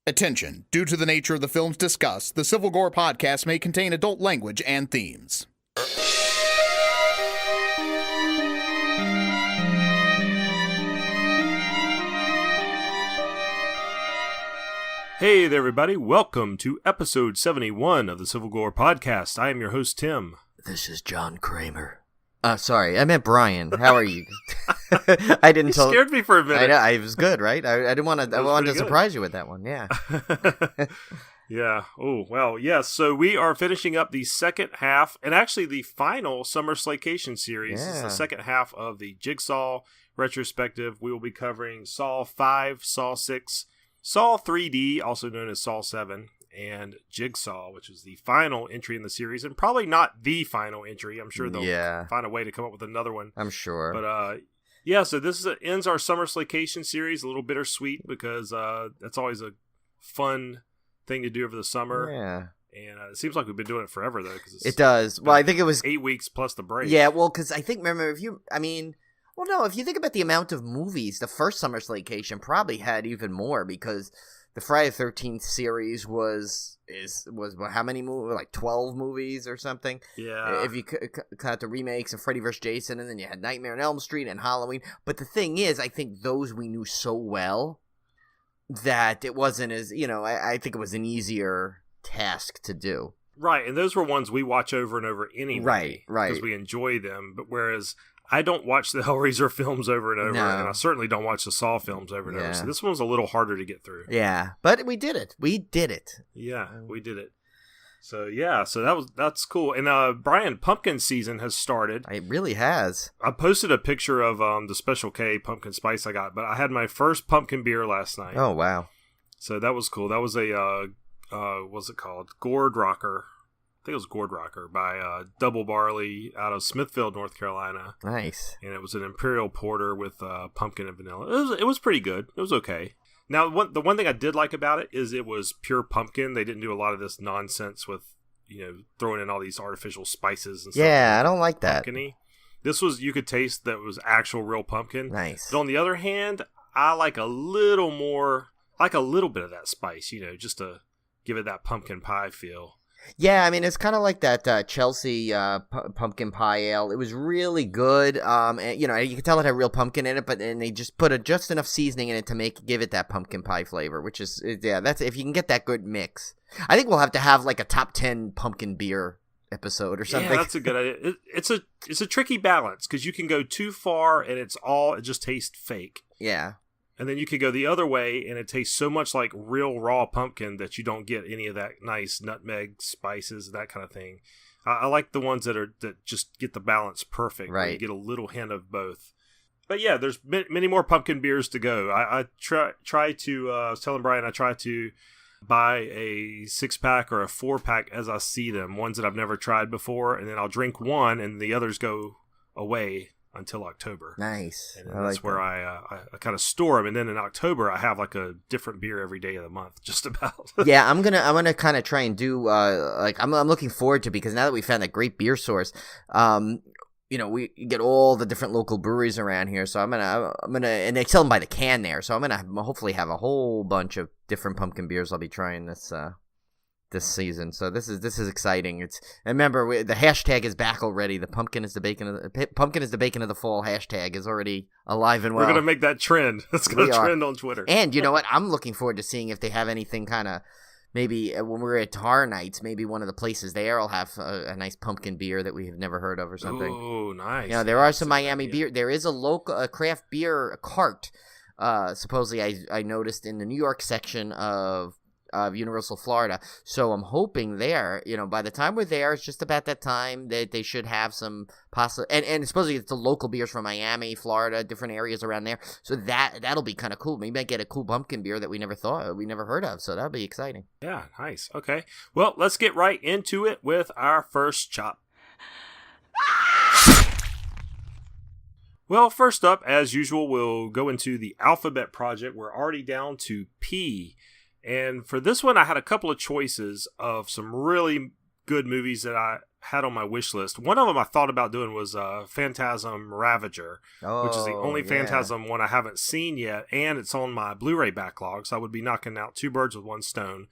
Attention. Due to the nature of the films discussed, the Civil Gore podcast may contain adult language and themes. Hey there, everybody. Welcome to episode 71 of the Civil Gore podcast. I am your host, Tim. This is John Kramer. Sorry, I meant Brian. How are you? I didn't tell. Scared me for a minute. I was good, right? I didn't want to. I wanted to surprise you with that one. Yeah. Yeah. Oh, well, yes. So we are finishing up the second half, and actually the final Summer Slaycation series. Yeah. It's the second half of the Jigsaw retrospective. We will be covering Saw 5, Saw 6, Saw 3D, also known as Saw 7, and Jigsaw, which is the final entry in the series, and probably not the final entry. I'm sure they'll find a way to come up with another one. I'm sure. But yeah, so this ends our Summer Slaycation series. A little bittersweet because that's always a fun thing to do over the summer. Yeah. And it seems like we've been doing it forever, though. Cause it does. Well, I think it was 8 weeks plus the break. Yeah, well, because I think, remember, if you think about the amount of movies, the first Summer Slaycation probably had even more, because the Friday the 13th series was how many movies? Like 12 movies or something. Yeah. If you count the remakes of Freddy vs. Jason, and then you had Nightmare on Elm Street and Halloween. But the thing is, I think those we knew so well that it wasn't as, I think it was an easier task to do. Right, and those were ones we watch over and over anyway. Right. Because we enjoy them. But whereas I don't watch the Hellraiser films over and over, and I certainly don't watch the Saw films over and over. So this one was a little harder to get through. Yeah, but we did it. Yeah, we did it. So yeah, that's cool. And Brian, pumpkin season has started. It really has. I posted a picture of the Special K pumpkin spice I got, but I had my first pumpkin beer last night. Oh wow! So that was cool. That was a what's it called? Gourd Rocker. I think it was Gourd Rocker by Double Barley out of Smithfield, North Carolina. Nice. And it was an imperial porter with pumpkin and vanilla. It was pretty good. It was okay. Now, the one thing I did like about it is it was pure pumpkin. They didn't do a lot of this nonsense with, throwing in all these artificial spices and stuff. Yeah, I don't like that. Pumpkin-y. This was, you could taste that it was actual real pumpkin. Nice. But on the other hand, I like a little bit of that spice, just to give it that pumpkin pie feel. Yeah, I mean, it's kind of like that Chelsea pumpkin pie ale. It was really good. And, you can tell it had real pumpkin in it, but then they just put just enough seasoning in it to give it that pumpkin pie flavor, which is, that's if you can get that good mix. I think we'll have to have like a top 10 pumpkin beer episode or something. Yeah, that's a good idea. It's a tricky balance because you can go too far and it just tastes fake. Yeah. And then you could go the other way, and it tastes so much like real raw pumpkin that you don't get any of that nice nutmeg spices, that kind of thing. I like the ones that just get the balance perfect. Right. You get a little hint of both. But yeah, there's many more pumpkin beers to go. I try to. I was telling Brian I try to buy a 6-pack or a 4-pack as I see them. Ones that I've never tried before, and then I'll drink one, and the others go away until October. Nice. And that's where I kind of store them, and then in October I have like a different beer every day of the month, just about. Yeah, I'm gonna kind of try and do I'm looking forward to, because now that we found that great beer source, we get all the different local breweries around here, so I'm gonna and they sell them by the can there, so I'm gonna hopefully have a whole bunch of different pumpkin beers I'll be trying this season. So this is exciting. And remember, the hashtag is back already. The pumpkin is the bacon of the fall hashtag is already alive and well. We're gonna make that trend. It's gonna trend on Twitter. And you know what? I'm looking forward to seeing if they have anything kind of, maybe when we're at Tar Nights, maybe one of the places there will have a nice pumpkin beer that we have never heard of or something. Oh, nice. There are some Miami beer. There is a local craft beer cart. Supposedly, I noticed in the New York section of Universal Florida. So I'm hoping there, by the time we're there, it's just about that time that they should have some and supposedly it's the local beers from Miami, Florida, different areas around there. So that'll be kind of cool. Maybe I get a cool pumpkin beer that we never heard of. So that'll be exciting. Yeah, nice. Okay. Well, let's get right into it with our first chop. Well, first up, as usual, we'll go into the alphabet project. We're already down to P. And for this one, I had a couple of choices of some really good movies that I had on my wish list. One of them I thought about doing was Phantasm Ravager, which is the only Phantasm one I haven't seen yet, and it's on my Blu-ray backlog, so I would be knocking out two birds with one stone.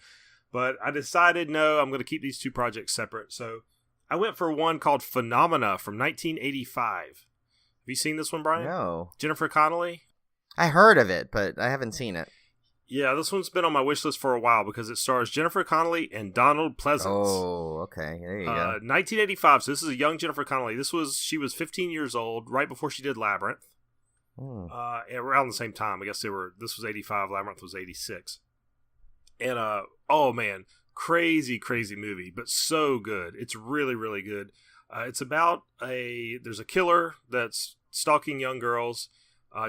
But I decided, no, I'm going to keep these two projects separate. So I went for one called Phenomena from 1985. Have you seen this one, Brian? No. Jennifer Connelly? I heard of it, but I haven't seen it. Yeah, this one's been on my wish list for a while because it stars Jennifer Connelly and Donald Pleasance. Oh, okay. There you go. 1985. So this is a young Jennifer Connelly. She was 15 years old right before she did Labyrinth. Around the same time. I guess this was 85. Labyrinth was 86. And oh man, crazy movie, but so good. It's really, really good. It's about there's a killer that's stalking young girls.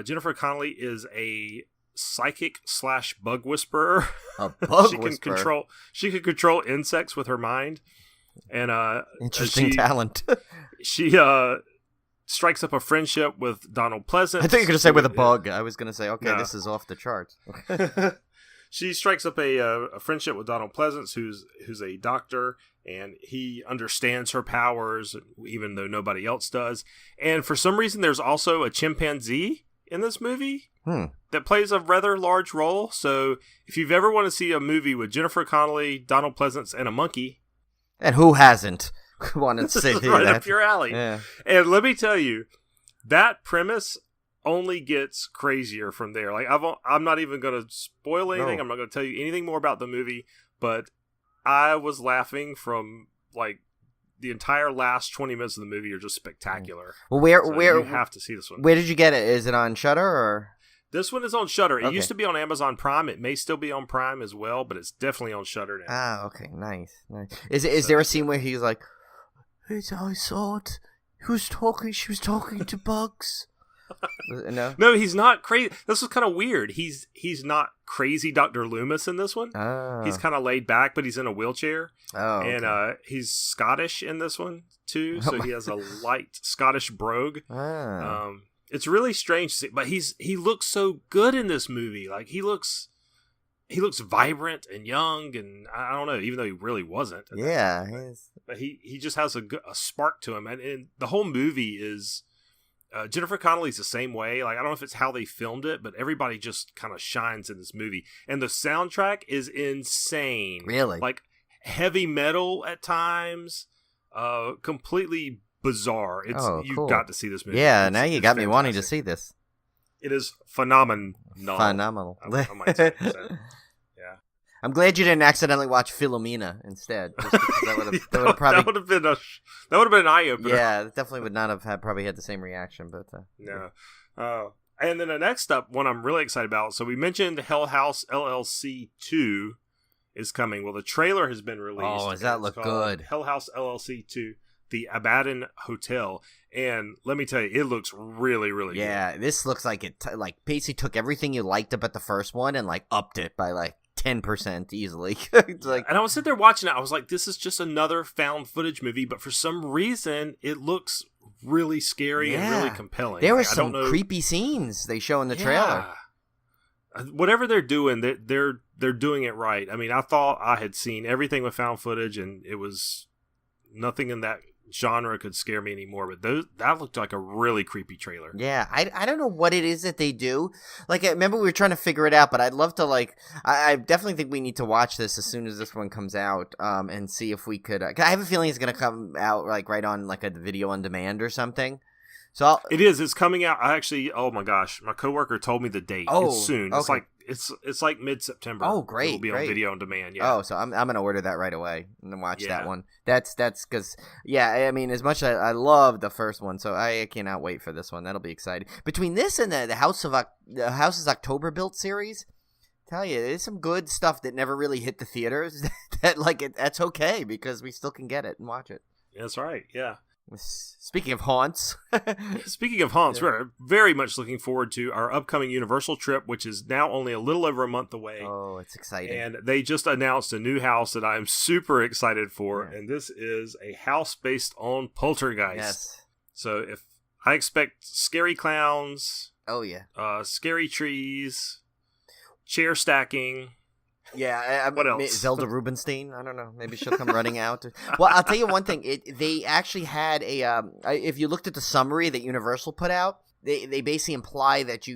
Jennifer Connelly is a psychic / bug whisperer. A bug she whisperer. She can control insects with her mind, and interesting talent. She strikes up a friendship with Donald Pleasance. I thought you were going to say with a bug. I was going to say, okay, no. This is off the charts. She strikes up a friendship with Donald Pleasance, who's a doctor, and he understands her powers, even though nobody else does. And for some reason, there's also a chimpanzee in this movie that plays a rather large role. So if you've ever want to see a movie with Jennifer Connelly, Donald Pleasance, and a monkey, and who hasn't wanted to see right that? Up your alley. Yeah. And let me tell you, that premise only gets crazier from there. Like I'm not even going to spoil anything. No. I'm not going to tell you anything more about the movie, but I was laughing from like the entire last 20 minutes of the movie are just spectacular. Well, where you have to see this one. Where did you get it? Is it on Shudder or? This one is on Shudder. It Okay. used to be on Amazon Prime. It may still be on Prime as well, but it's definitely on Shudder now. Ah, okay, nice. Is there a scene where he's like, I saw it. She was talking to bugs. No, he's not crazy. This was kind of weird. He's not crazy Dr. Loomis in this one. Oh. He's kind of laid back, but he's in a wheelchair. Oh, okay. And he's Scottish in this one too, so he has a light Scottish brogue. Ah. It's really strange to see, but he looks so good in this movie. Like he looks vibrant and young, and I don't know, even though he really wasn't. Yeah, but he just has a spark to him, and the whole movie is. Jennifer Connelly's the same way. Like I don't know if it's how they filmed it, but everybody just kind of shines in this movie, and the soundtrack is insane. Really, like heavy metal at times, completely bizarre. Cool. You've got to see this movie. Yeah, now you got fantastic. me wanting to see this. It is phenomenal. Phenomenal. I might say. Yeah. I'm glad you didn't accidentally watch Philomena instead. Just because that would have been an eye opener. Yeah, it definitely would not have probably had the same reaction. But no. And then the next up, one I'm really excited about. So we mentioned Hell House LLC 2 is coming. Well, the trailer has been released. Oh, does that look good? Hell House LLC 2, the Abaddon Hotel. And let me tell you, it looks really, really good. Yeah, this looks like it basically took everything you liked about the first one and upped it by 10% easily. It's and I was sitting there watching it. I was like, this is just another found footage movie, but for some reason, it looks really scary and really compelling. There were some creepy scenes they show in the trailer. Whatever they're doing, they're doing it right. I mean, I thought I had seen everything with found footage, and it was nothing in that genre could scare me anymore, but that looked like a really creepy trailer. Yeah, I don't know what it is that they do. I remember we were trying to figure it out, but I'd love to I definitely think we need to watch this as soon as this one comes out, and see if we could. 'Cause I have a feeling it's gonna come out right on a video on demand or something. So it's coming out. I actually, oh my gosh, my coworker told me the date. Oh, it's soon. Okay. It's like mid-September. Oh, great! It'll be on video on demand. Yeah. Oh, so I'm gonna order that right away and watch that one. That's because I mean, as much as I love the first one, so I cannot wait for this one. That'll be exciting. Between this and the Houses October Built series, tell you, there's some good stuff that never really hit the theaters. That's okay because we still can get it and watch it. That's right. Yeah. Speaking of haunts, we're very much looking forward to our upcoming Universal trip, which is now only a little over a month away. Oh, it's exciting. And they just announced a new house that I'm super excited for, and this is a house based on Poltergeist. Yes. So if I expect scary clowns, oh yeah, scary trees, chair stacking, Yeah, What else? Zelda Rubinstein. I don't know. Maybe she'll come running out. Well, I'll tell you one thing. They actually had if you looked at the summary that Universal put out, they basically imply that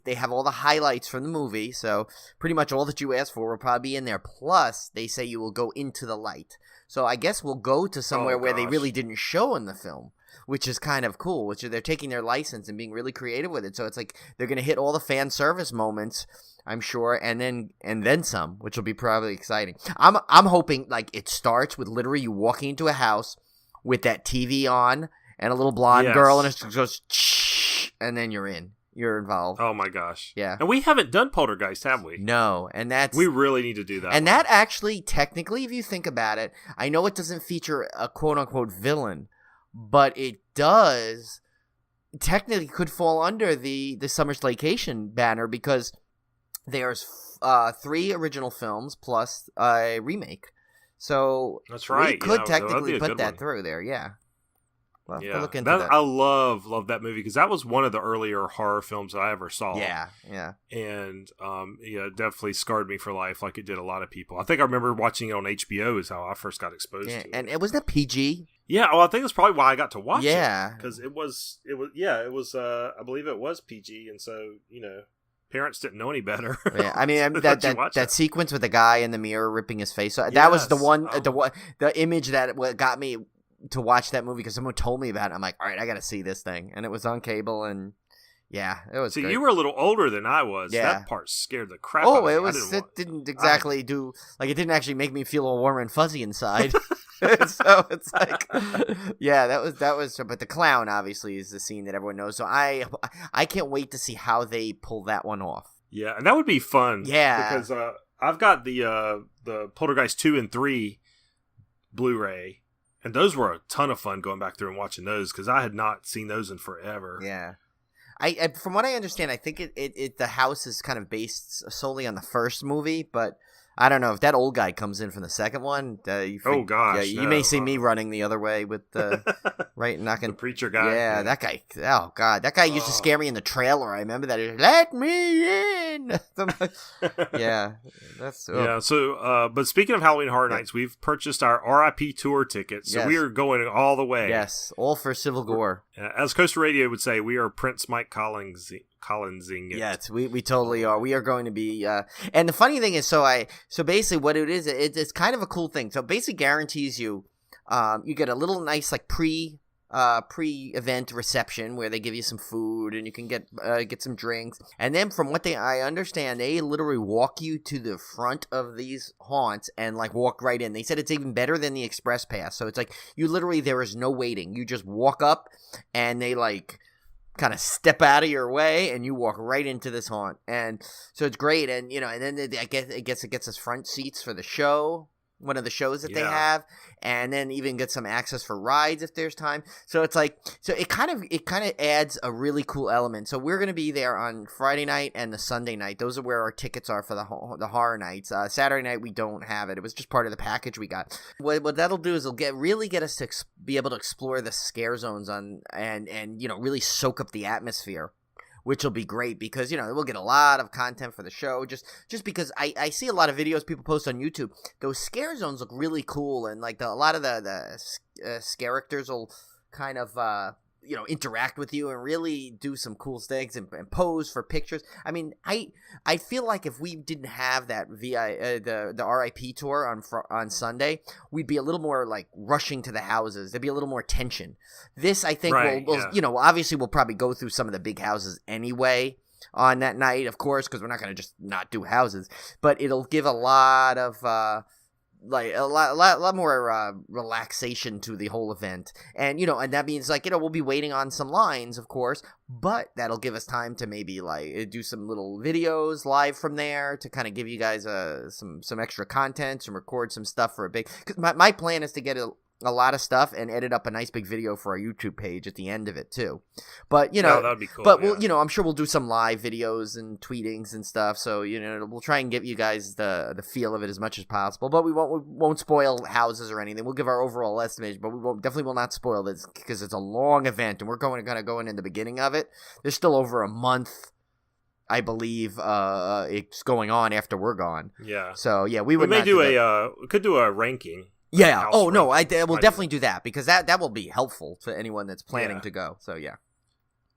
they have all the highlights from the movie. So pretty much all that you asked for will probably be in there. Plus, they say you will go into the light. So I guess we'll go to somewhere where they really didn't show in the film, which is kind of cool. Which they're taking their license and being really creative with it. So it's like they're going to hit all the fan service moments, I'm sure, and then some, which will be probably exciting. I'm hoping like it starts with literally you walking into a house with that TV on and a little blonde girl, and it goes shh, and then you're involved. Oh my gosh. Yeah. And we haven't done Poltergeist, have we? No, and we really need to do that. And that actually, technically, if you think about it, I know it doesn't feature a quote unquote villain, but it does technically could fall under the Summer Slaycation banner because there's 3 original films plus a remake. So that's right. We could technically put that through there. Yeah. Well, yeah, look into that. I love that movie because that was one of the earlier horror films that I ever saw. Yeah. And it definitely scarred me for life, like it did a lot of people. I think I remember watching it on HBO is how I first got exposed to it. And it wasn't PG. Yeah, well, I think that's probably why I got to watch it. Yeah, because it was. I believe it was PG, and so parents didn't know any better. Yeah, I mean that sequence with the guy in the mirror ripping his face. That was the one, the image that got me to watch that movie because someone told me about it. I'm like, all right, I got to see this thing, and it was on cable, and yeah, it was. See, great. You were a little older than I was. Yeah. That part scared the crap out of me. It didn't exactly do like it didn't actually make me feel all warm and fuzzy inside. So it's like, yeah, that was. But the clown obviously is the scene that everyone knows. So I can't wait to see how they pull that one off. Yeah, and that would be fun. Yeah, because I've got the Poltergeist 2 and 3 Blu-ray. And those were a ton of fun going back through and watching those because I had not seen those in forever. Yeah, I from what I understand, I think the house is kind of based solely on the first movie, but I don't know if that old guy comes in from the second one. You may see me running the other way with right knocking the preacher guy. Yeah, that guy. Oh God, that guy used to scare me in the trailer. I remember that. Let me in. Yeah, that's yeah. So, but speaking of Halloween Horror Nights, we've purchased our RIP tour tickets, so we are going all the way. Yes, all for Civil Gore. As Coastal Radio would say, we are Prince Mike Collinsing it. Yes, we totally are. We are going to be. And the funny thing is, so basically, what it is, it's kind of a cool thing. So basically, guarantees you, you get a little nice like pre-event reception where they give you some food and you can get some drinks, and then from what I understand, they literally walk you to the front of these haunts and like walk right in. They said it's even better than the express pass, so it's like you literally there is no waiting. You just walk up and they like kind of step out of your way and you walk right into this haunt, and so it's great. And and then I guess it gets us front seats for the show, one of the shows that they have, and then even get some access for rides if there's time. So it's like, so it kind of adds a really cool element. So we're going to be there on Friday night and the Sunday night. Those are where our tickets are for the horror nights. Saturday night we don't have it. It was just part of the package we got. What that'll do is it'll get us to be able to explore the scare zones and really soak up the atmosphere, which will be great because, we'll get a lot of content for the show just because I see a lot of videos people post on YouTube. Those scare zones look really cool, and like a lot of the characters will kind of, interact with you and really do some cool things and pose for pictures. I mean, I feel like if we didn't have that the RIP tour on Sunday, we'd be a little more like rushing to the houses. There'd be a little more tension. This, I think, will obviously we'll probably go through some of the big houses anyway on that night, of course, because we're not going to just not do houses, but it'll give a lot of like a lot more relaxation to the whole event, and and that means like we'll be waiting on some lines, of course, but that'll give us time to maybe like do some little videos live from there to kind of give you guys some extra content and record some stuff for a big. Because my plan is to get a lot of stuff and edit up a nice big video for our YouTube page at the end of it too. But that would be cool. But we'll I'm sure we'll do some live videos and tweetings and stuff. So we'll try and give you guys the feel of it as much as possible. But we won't spoil houses or anything. We'll give our overall estimation, but we definitely will not spoil this because it's a long event and we're going to go in the beginning of it. There's still over a month I believe it's going on after we're gone. Yeah. So yeah, we would may not do that. we could do a ranking. Yeah. House Oh no, ranking. we'll definitely do that because that will be helpful to anyone that's planning to go. So yeah.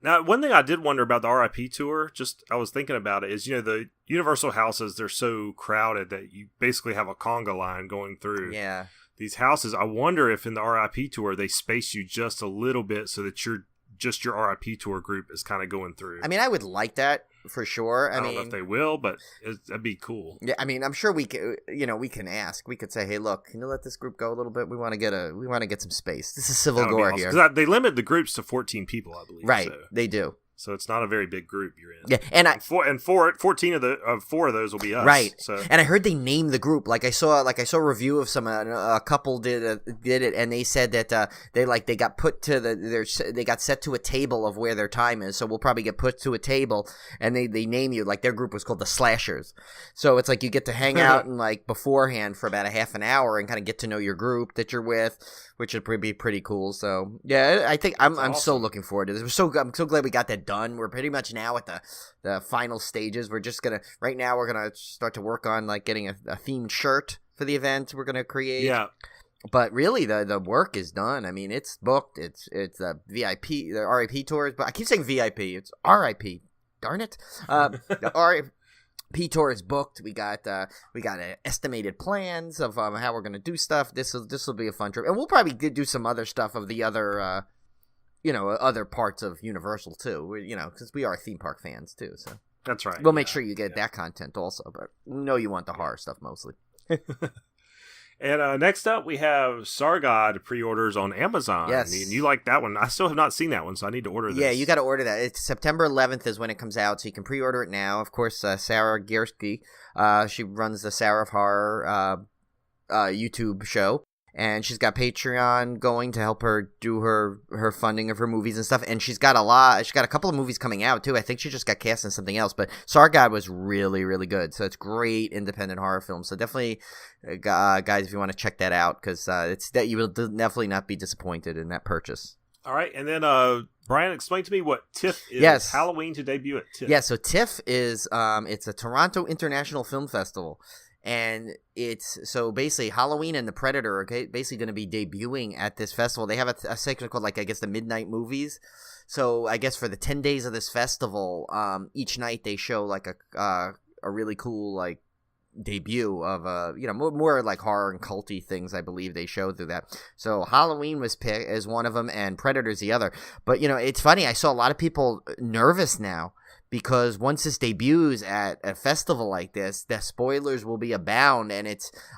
Now, one thing I did wonder about the RIP tour, just I was thinking about it, is the Universal houses, they're so crowded that you basically have a conga line going through. Yeah. These houses. I wonder if in the RIP tour they space you just a little bit so that your RIP tour group is kind of going through. I mean, I would like that for sure. I don't know if they will, but that'd be cool. Yeah, I mean, I'm sure we can. We can ask. We could say, "Hey, look, can you let this group go a little bit? We want to get some space. This is Civil Gore here." Because they limit the groups to 14 people, I believe. Right, so. they do. So it's not a very big group you're in. Yeah, and 14 of 4 of those will be us. Right. So. And I heard they named the group. I saw a review of some a couple did it, and they said that they got put to they got set to a table of where their time is. So we'll probably get put to a table, and they name you their group was called the Slashers. So it's you get to hang out and beforehand for about a half an hour and kind of get to know your group that you're with, which would be pretty cool. So yeah, I think I'm awesome. so looking forward to this. I'm so glad we got that done. We're pretty much now at the final stages. We're just right now we're gonna start to work on getting a themed shirt for the event we're gonna create. Yeah. But really, the work is done. I mean, it's booked. It's the VIP, the RIP tours. But I keep saying VIP. It's RIP. Darn it. The RIP tour is booked. We got estimated plans of how we're gonna do stuff. This will be a fun trip, and we'll probably do some other stuff of the other other parts of Universal too. Because we are theme park fans too. So that's right. We'll make sure you get that content also. But we know you want the horror stuff mostly. And next up, we have Sargad pre-orders on Amazon. Yes. And you like that one. I still have not seen that one, so I need to order this. Yeah, you got to order that. It's September 11th is when it comes out, so you can pre-order it now. Of course, Sarah Giersky, she runs the Sarah of Horror YouTube show. And she's got Patreon going to help her do her funding of her movies and stuff. And she's got a couple of movies coming out too. I think she just got cast in something else. But Sargad was really, really good. So it's great independent horror film. So definitely, guys, if you want to check that out, because you will definitely not be disappointed in that purchase. All right, and then Brian, explain to me what TIFF is. Yes. Halloween to debut at TIFF. Yeah, so TIFF is it's a Toronto International Film Festival. And it's so basically Halloween and the Predator are basically going to be debuting at this festival. They have a section called the Midnight Movies. So I guess for the 10 days of this festival, each night they show a really cool debut of more horror and culty things. I believe they show through that. So Halloween was picked as one of them, and Predator's the other. But it's funny. I saw a lot of people nervous now. Because once this debuts at a festival like this, the spoilers will be abound, and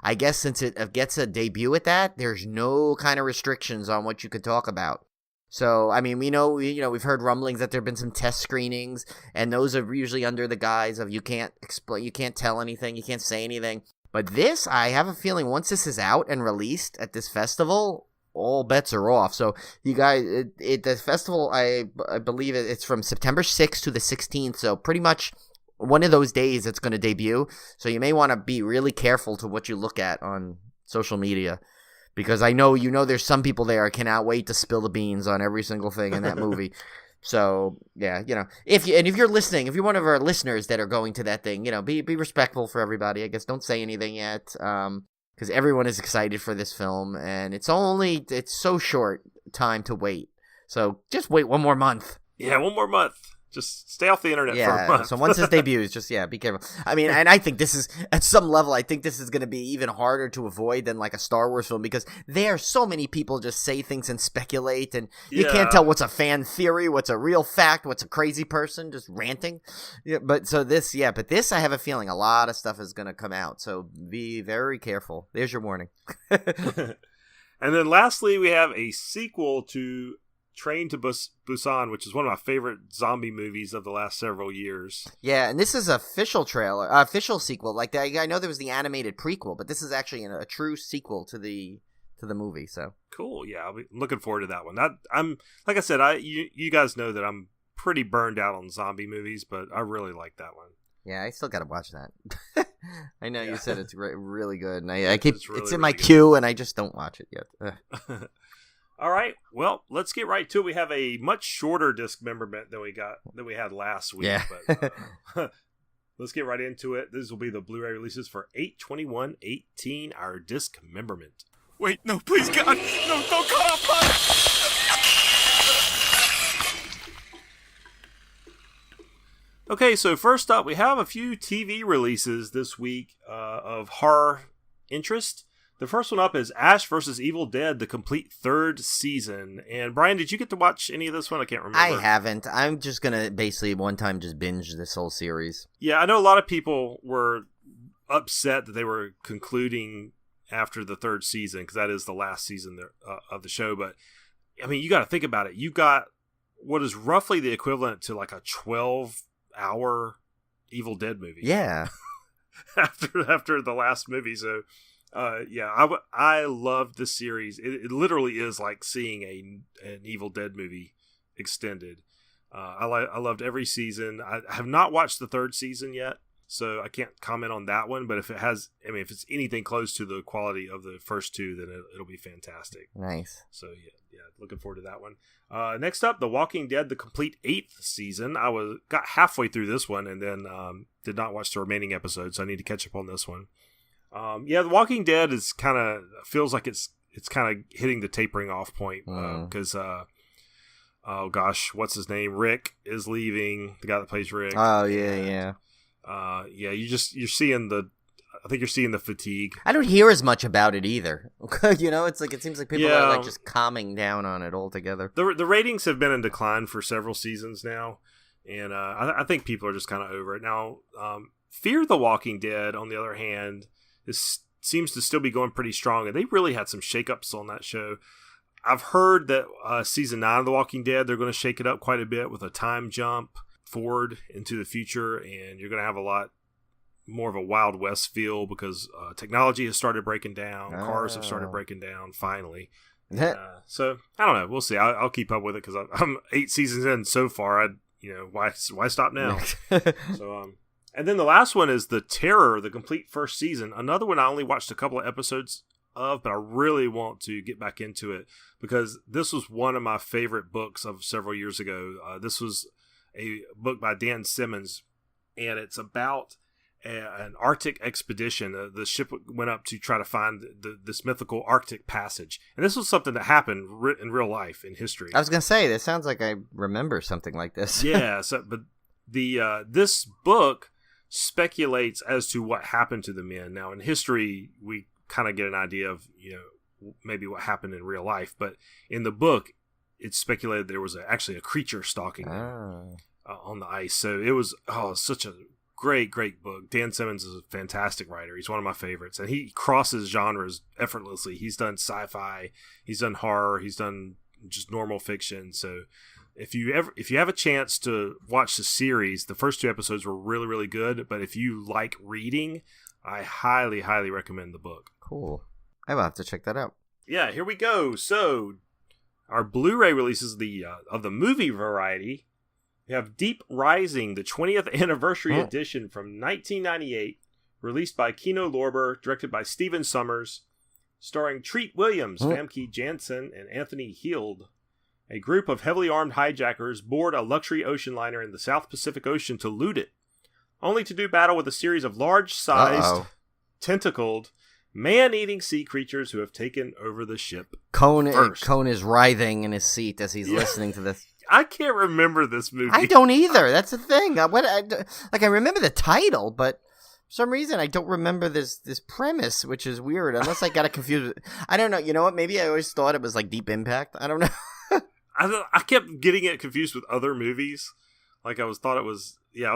I guess since it gets a debut at that, there's no kind of restrictions on what you could talk about. So, I mean, we've heard rumblings that there have been some test screenings, and those are usually under the guise of you can't explain, you can't tell anything, you can't say anything. But this, I have a feeling, once this is out and released at this festival, all bets are off. So you guys, the festival, I believe it's from September 6th to the 16th. So pretty much one of those days it's going to debut. So you may want to be really careful to what you look at on social media, because I know there's some people there cannot wait to spill the beans on every single thing in that movie. So yeah, if you're listening, if you're one of our listeners that are going to that thing, be respectful for everybody. I guess don't say anything yet. Because everyone is excited for this film, and it's so short time to wait. So just wait one more month. Yeah, one more month. Just stay off the internet for a month. So once this debuts, just, be careful. I mean, and I think this is, at some level, I think this is going to be even harder to avoid than a Star Wars film, because there are so many people just say things and speculate, and you can't tell what's a fan theory, what's a real fact, what's a crazy person just ranting. Yeah, but this, I have a feeling a lot of stuff is going to come out, so be very careful. There's your warning. And then lastly, we have a sequel to Train to Busan, which is one of my favorite zombie movies of the last several years. Yeah, and this is official sequel. I know there was the animated prequel, but this is actually a true sequel to the movie. So cool. Yeah, I'll be looking forward to that one. I'm like I said, you guys know that I'm pretty burned out on zombie movies, but I really like that one. Yeah, I still got to watch that. I know you said it's really good, and I keep it's really, in really my good. queue, and I just don't watch it yet. All right. Well, let's get right to it. We have a much shorter dismemberment than we had last week. Yeah. But, let's get right into it. This will be the Blu-ray releases for 8/21/18, our dismemberment. Wait, no, please, God. No, don't cut off my... Okay, so first up, we have a few TV releases this week of horror interest. The first one up is Ash vs. Evil Dead, the complete third season. And Brian, did you get to watch any of this one? I can't remember. I haven't. I'm just going to basically one time just binge this whole series. Yeah, I know a lot of people were upset that they were concluding after the third season, because that is the last season of the show. But, I mean, you got to think about it. You got what is roughly the equivalent to like a 12-hour Evil Dead movie. Yeah. after the last movie. So, I loved this series. It literally is like seeing an Evil Dead movie extended. I loved every season. I have not watched the third season yet, so I can't comment on that one. But if it's anything close to the quality of the first two, then it'll be fantastic. Nice. So yeah, looking forward to that one. Next up, The Walking Dead, the complete 8th season. I got halfway through this one and then did not watch the remaining episodes, so I need to catch up on this one. The Walking Dead is feels like it's kind of hitting the tapering off point because oh gosh, what's his name? Rick is leaving. The guy that plays Rick. Oh yeah. You're seeing the fatigue. I don't hear as much about it either. It's like it seems like people are like just calming down on it altogether. The ratings have been in decline for several seasons now, and I think people are just kind of over it now. Fear the Walking Dead, on the other hand, seems to still be going pretty strong, and they really had some shakeups on that show. I've heard that season 9 of The Walking Dead, they're going to shake it up quite a bit with a time jump forward into the future, and you're going to have a lot more of a Wild West feel because technology has started breaking down, cars have started breaking down finally. So I don't know, we'll see. I'll keep up with it because I'm 8 seasons in so far. Why stop now? So and then the last one is The Terror, the complete first season. Another one I only watched a couple of episodes of, but I really want to get back into it because this was one of my favorite books of several years ago. This was a book by Dan Simmons, and it's about an Arctic expedition. The ship went up to try to find this mythical Arctic passage, and this was something that happened in real life in history. I was gonna say, this sounds like I remember something like this. Yeah, but this book speculates as to what happened to the men. Now, in history, we kind of get an idea of maybe what happened in real life, but in the book, it's speculated there was actually a creature stalking them on the ice. So it was such a great book. Dan Simmons is a fantastic writer. He's one of my favorites, and he crosses genres effortlessly. He's done sci-fi, he's done horror, he's done just normal fiction. So if you have a chance to watch the series, the first 2 episodes were really, really good. But if you like reading, I highly, highly recommend the book. Cool. I will have to check that out. Yeah, here we go. So our Blu-ray releases of the movie variety. We have Deep Rising, the 20th anniversary edition from 1998, released by Kino Lorber, directed by Stephen Sommers, starring Treat Williams, Famke Janssen, and Anthony Heald. A group of heavily armed hijackers board a luxury ocean liner in the South Pacific Ocean to loot it, only to do battle with a series of large-sized, tentacled, man-eating sea creatures who have taken over the ship. Cone is writhing in his seat as he's listening to this. I can't remember this movie. I don't either. That's the thing. I remember the title, but for some reason I don't remember this premise, which is weird. Unless I got it confused. I don't know. You know what? Maybe I always thought it was like Deep Impact. I don't know. I kept getting it confused with other movies. Like I was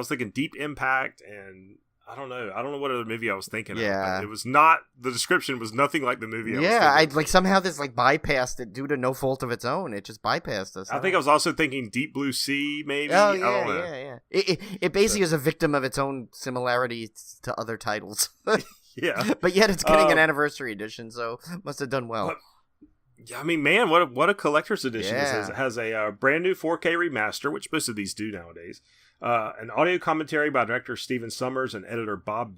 thinking Deep Impact, and I don't know what other movie I was thinking of. But it was not, the description was nothing like the movie I was thinking. Somehow this bypassed it due to no fault of its own. It just bypassed us. I think I was also thinking Deep Blue Sea, maybe. Oh, yeah, I don't know. Yeah. It basically is a victim of its own similarities to other titles. Yeah. But yet it's getting an anniversary edition, so must have done well. Yeah, I mean, man, what a collector's edition this is. It has a brand new 4K remaster, which most of these do nowadays. An audio commentary by director Stephen Sommers and editor Bob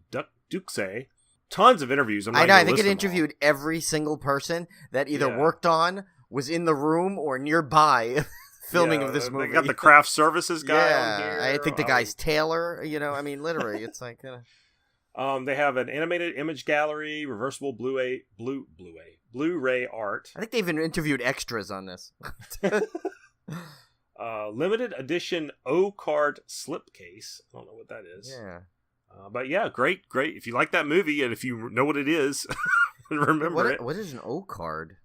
Duxay. Tons of interviews. I know. I think it interviewed every single person that either worked on was in the room or nearby filming of this movie. They got the craft services guy on here. I think the guy's Taylor. I mean, literally, it's like. They have an animated image gallery, reversible Blu-ray art. I think they've even interviewed extras on this. Limited edition O-card slipcase. I don't know what that is. Yeah. But yeah, great. If you like that movie and if you know what it is, remember it. What is an O-card?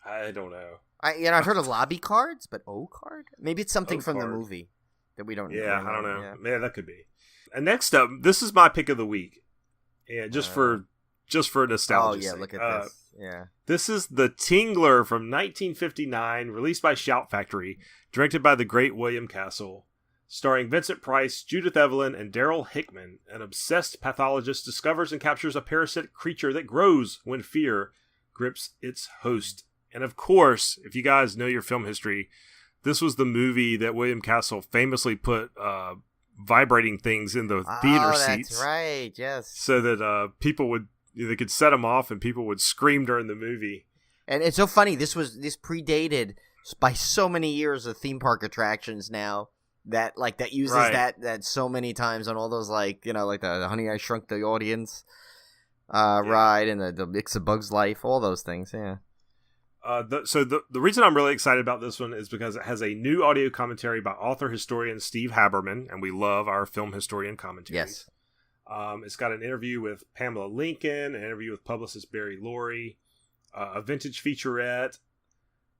I don't know. I've heard of lobby cards, but O-card? Maybe it's something from the O-card. movie that we don't know. Yeah, I don't know. Yeah. Yeah, that could be. And next up, this is my pick of the week. Yeah, just for nostalgia. Oh yeah, sake. look at this. Yeah. This is The Tingler from 1959, released by Shout Factory, directed by the great William Castle. Starring Vincent Price, Judith Evelyn, and Daryl Hickman, an obsessed pathologist discovers and captures a parasitic creature that grows when fear grips its host. And of course, if you guys know your film history, this was the movie that William Castle famously put vibrating things in the theater seats. That's right, yes. So that people would, they could set them off and people would scream during the movie. And it's so funny, this predated by so many years of theme park attractions now that uses that so many times on all those like the Honey I Shrunk the Audience ride and the Mix of Bugs Life, all those things, yeah. The reason I'm really excited about this one is because it has a new audio commentary by author historian Steve Haberman, and we love our film historian commentaries. Yes. It's got an interview with Pamela Lincoln, an interview with publicist Barry Laurie, a vintage featurette,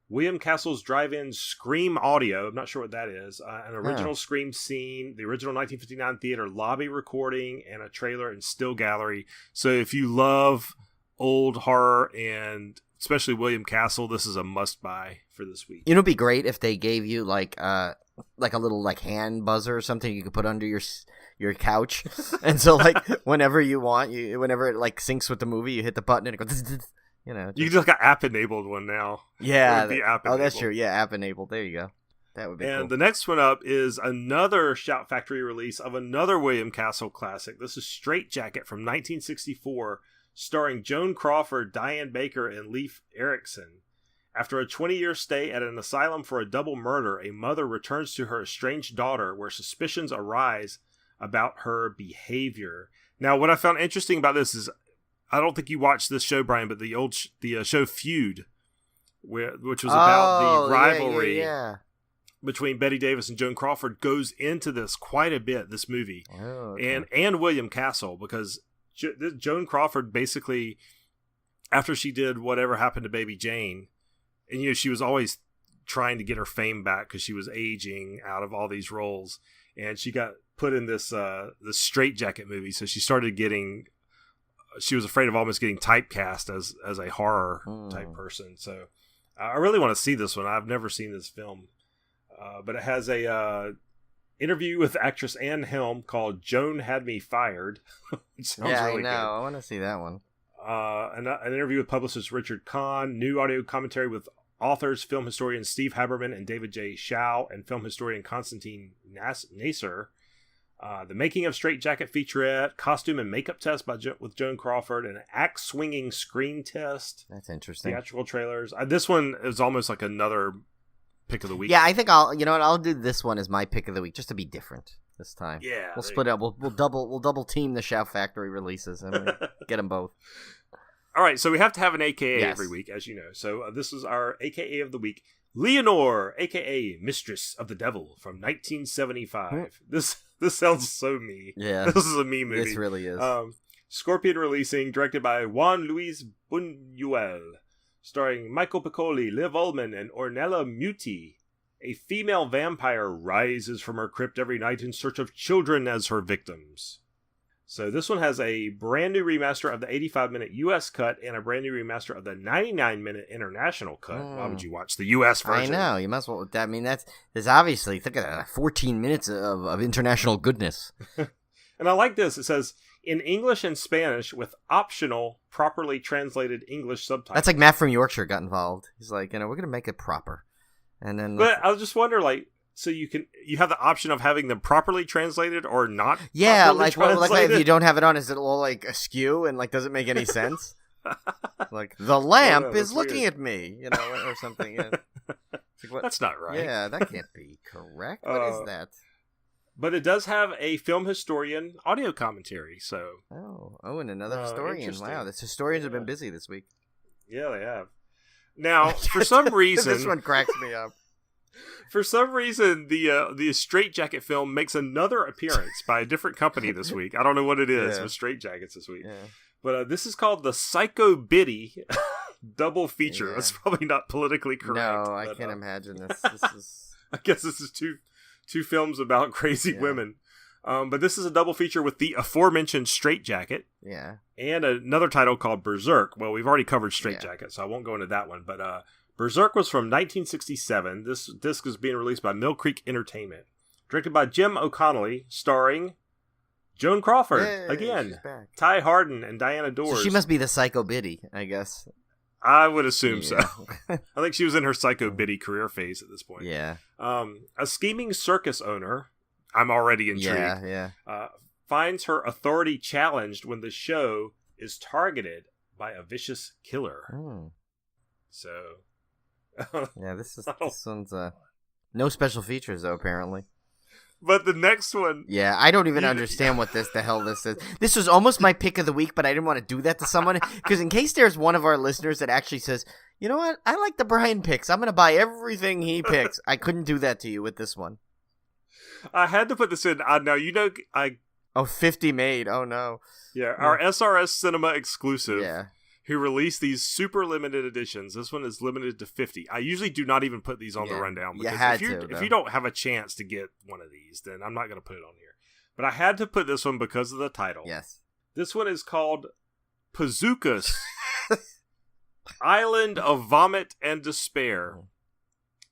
William Castle's drive-in Scream audio, I'm not sure what that is, an original Scream scene, the original 1959 theater lobby recording, and a trailer and still gallery. So if you love old horror and especially William Castle, this is a must-buy for this week. It'd be great if they gave you like a little hand buzzer or something you could put under your couch, and so whenever you want, whenever it syncs with the movie, you hit the button and it goes. You just got app-enabled one now. Yeah. App-enabled. Oh, that's true. Yeah, app-enabled. There you go. That would be cool. And the next one up is another Shout Factory release of another William Castle classic. This is Straight Jacket from 1964, starring Joan Crawford, Diane Baker, and Leif Erikson. After a 20-year stay at an asylum for a double murder, a mother returns to her estranged daughter where suspicions arise about her behavior. Now, what I found interesting about this is, I don't think you watched this show, Brian, but the show Feud, which was about the rivalry between Bette Davis and Joan Crawford, goes into this quite a bit, this movie. Oh, okay. And William Castle, because Joan Crawford basically, after she did Whatever Happened to Baby Jane, and she was always trying to get her fame back because she was aging out of all these roles, and she got put in this Straight Jacket movie, so she started getting... She was afraid of almost getting typecast as a horror type person. So I really want to see this one. I've never seen this film. But it has a interview with actress Anne Helm called Joan Had Me Fired. Which sounds really good. I want to see that one. An interview with publicist Richard Kahn. New audio commentary with authors, film historian Steve Haberman and David J. Schau, and film historian Konstantin Nasser. The Making of Straight Jacket featurette, costume and makeup test with Joan Crawford, and an axe-swinging screen test. That's interesting. Theatrical trailers. This one is almost like another pick of the week. Yeah, I think I'll do this one as my pick of the week, just to be different this time. Yeah. We'll split up. We'll double team the Shout Factory releases and get them both. All right, so we have to have an AKA Yes. every week, as you know. So this is our AKA of the week. Leonore, a.k.a. Mistress of the Devil, from 1975. This sounds so me. Yeah. This is a me movie. This really is. Scorpion releasing, directed by Juan-Luis Buñuel, starring Michael Piccoli, Liv Ullmann, and Ornella Muti. A female vampire rises from her crypt every night in search of children as her victims. So this one has a brand new remaster of the 85-minute U.S. cut and a brand new remaster of the 99-minute international cut. Why would you watch the U.S. version? I know. You must well. I mean, there's obviously, think of that, 14 minutes of international goodness. And I like this. It says, in English and Spanish with optional, properly translated English subtitles. That's like Matt from Yorkshire got involved. He's like, we're going to make it proper. And then, but I just wonder, so you have the option of having them properly translated or not. Yeah, like if you don't have it on, is it all askew and does it make any sense? Like, the lamp that's is looking weird. at me, you know, or something. Yeah. It's like, what? That's not right. Yeah, that can't be correct. What is that? But it does have a film historian audio commentary, so... Oh, and another historian. interesting. Wow, the historians have been busy this week. Yeah, they have. Now, for some reason... This one cracks me up. For some reason, the Straight Jacket film makes another appearance by a different company this week. I don't know what it is with Straight Jackets this week. Yeah. But this is called the Psycho Biddy double feature. Yeah. That's probably not politically correct. No, I can't imagine this. This is... I guess this is two films about crazy women. But this is a double feature with the aforementioned Straight Jacket. Yeah. And another title called Berserk. Well, we've already covered Straight Jacket, so I won't go into that one. But Berserk was from 1967. This disc is being released by Mill Creek Entertainment. Directed by Jim O'Connelly, starring Joan Crawford, again, Ty Hardin, and Diana Dors. So she must be the Psycho Biddy, I guess. I would assume so. I think she was in her Psycho Biddy career phase at this point. Yeah. A scheming circus owner, I'm already intrigued, finds her authority challenged when the show is targeted by a vicious killer. So... yeah, this one's no special features though, apparently. But the next one, yeah, I don't even understand what the hell this is. This was almost my pick of the week, but I didn't want to do that to someone because in case there's one of our listeners that actually says, you know what, I like the Brian picks, I'm gonna buy everything he picks. I couldn't do that to you with this one. I had to put this in. Now 50 made. Oh no. Yeah, our SRS Cinema exclusive. Yeah. Who released these super limited editions. This one is limited to 50. I usually do not even put these on the rundown. Because if you don't have a chance to get one of these, then I'm not going to put it on here. But I had to put this one because of the title. Yes. This one is called Pazookas, Island of Vomit and Despair.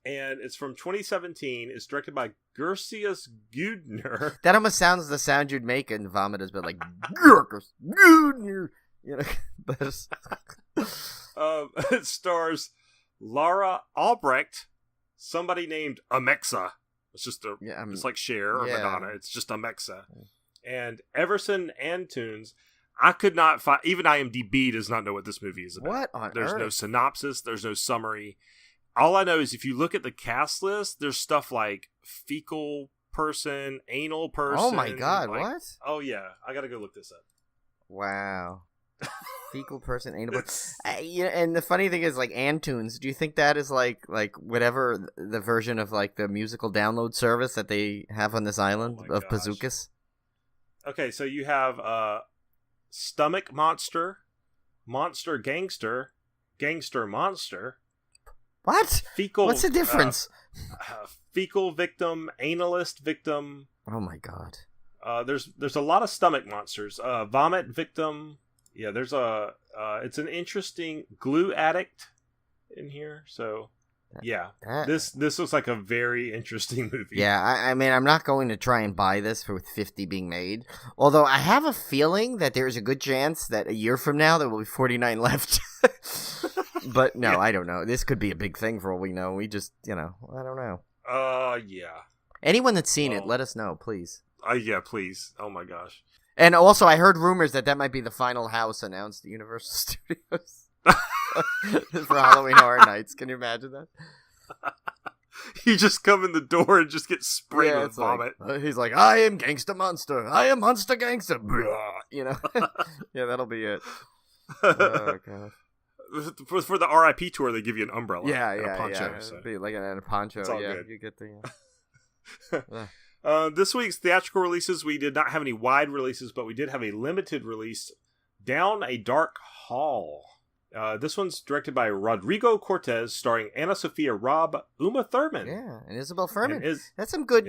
And it's from 2017. It's directed by Gersius Gudner. That almost sounds the sound you'd make in Vomit has been like, Gersius Gudner. You know, but it stars Laura Albrecht, somebody named Amexa. It's just it's like Cher or Madonna. It's just Amexa, and Everson Antunes. I could not find. Even IMDb does not know what this movie is about. What on There's earth? no synopsis. There's no summary. All I know is if you look at the cast list, there's stuff like fecal person, anal person. Oh my god! like, what? Oh yeah, I gotta go look this up. Wow. Fecal person, anal. And the funny thing is, like, Antunes, do you think that is like whatever the version of like the musical download service that they have on this island of Pazookas? Okay, so you have Stomach Monster, Monster Gangster, Gangster Monster. What? Fecal. What's the difference? Fecal victim, analist victim. Oh my god. There's a lot of stomach monsters. Vomit victim. Yeah, there's it's an interesting glue addict in here. So, yeah, this looks like a very interesting movie. Yeah, I mean, I'm not going to try and buy this with 50 being made. Although I have a feeling that there's a good chance that a year from now there will be 49 left. But no, I don't know. This could be a big thing for all we know. We just, I don't know. Yeah. Anyone that's seen it, let us know, please. Yeah, please. Oh my gosh. And also, I heard rumors that might be the final house announced at Universal Studios for Halloween Horror Nights. Can you imagine that? You just come in the door and just get sprayed with vomit. He's like, I am Gangsta Monster. I am Monster Gangster. Yeah, that'll be it. Oh, God. For the RIP tour, they give you an umbrella. Yeah, and a poncho. Yeah. So. Be like a poncho. It's all yeah, good. You get the... This week's theatrical releases, we did not have any wide releases, but we did have a limited release, Down a Dark Hall. This one's directed by Rodrigo Cortez, starring Anna Sophia Robb, Uma Thurman. Yeah, and Isabel Fuhrman. That's some good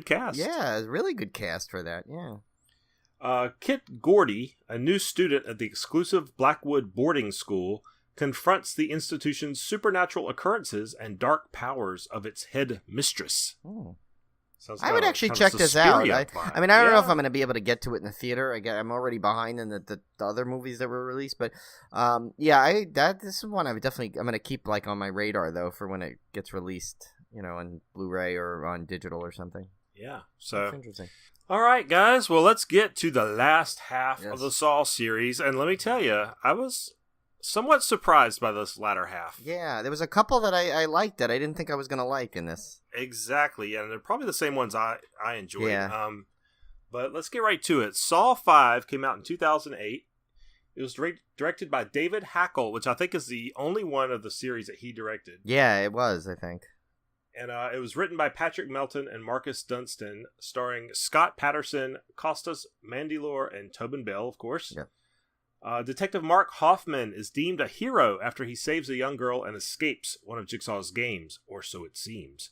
cast. Yeah, really good cast for that, yeah. Kit Gordy, a new student at the exclusive Blackwood boarding school, confronts the institution's supernatural occurrences and dark powers of its head mistress. I would actually check this out. I mean, I don't know if I'm going to be able to get to it in the theater. I'm already behind in the other movies that were released, but this is one I'm going to keep like on my radar though for when it gets released, on Blu-ray or on digital or something. Yeah, so that's interesting. All right, guys. Well, let's get to the last half Yes. of the Saw series. And let me tell you, I was somewhat surprised by this latter half. Yeah, there was a couple that I liked that I didn't think I was going to like in this. Exactly. And they're probably the same ones I enjoyed. Yeah. But let's get right to it. Saw 5 came out in 2008. It was directed by David Hackle, which I think is the only one of the series that he directed. Yeah, it was, I think. And it was written by Patrick Melton and Marcus Dunstan, starring Scott Patterson, Costas Mandylor, and Tobin Bell, of course. Yeah. Detective Mark Hoffman is deemed a hero after he saves a young girl and escapes one of Jigsaw's games, or so it seems.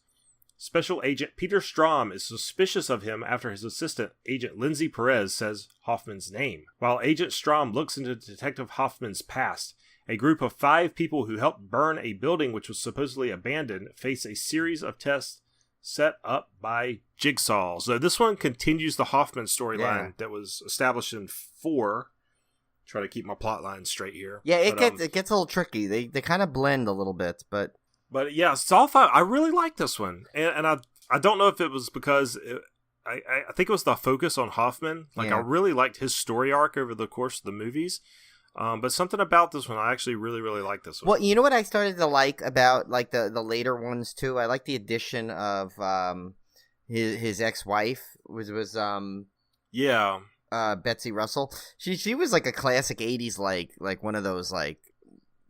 Special Agent Peter Strom is suspicious of him after his assistant, Agent Lindsay Perez, says Hoffman's name. While Agent Strom looks into Detective Hoffman's past, a group of 5 people who helped burn a building which was supposedly abandoned face a series of tests set up by Jigsaw. So this one continues the Hoffman storyline that was established in 4. Try to keep my plot line straight here. Yeah, it gets a little tricky. They kind of blend a little bit, but yeah, Saw 5, I really like this one. And I don't know if it was because I think it was the focus on Hoffman. Like, I really liked his story arc over the course of the movies. But something about this one, I actually really, really like this one. Well, you know what I started to like about like the later ones too? I like the addition of his ex-wife was Betsy Russell. She was like a classic 80s like one of those like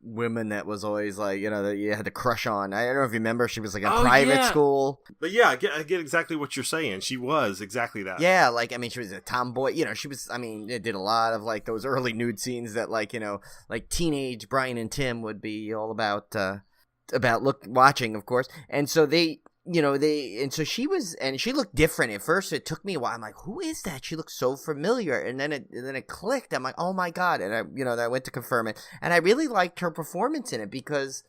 women that was always like, you know, that you had to crush on. I don't know if you remember, she was like in private school. But yeah, I get exactly what you're saying. She was exactly that. Yeah, like, I mean, she was a tomboy. You know, she was, I mean, it did a lot of like those early nude scenes that like, you know, like teenage Brian and Tim would be all about watching, of course. And so so she was, and she looked different at first. It took me a while. I'm like, who is that? She looks so familiar. And then it clicked. I'm like, oh my God. And I went to confirm it. And I really liked her performance in it because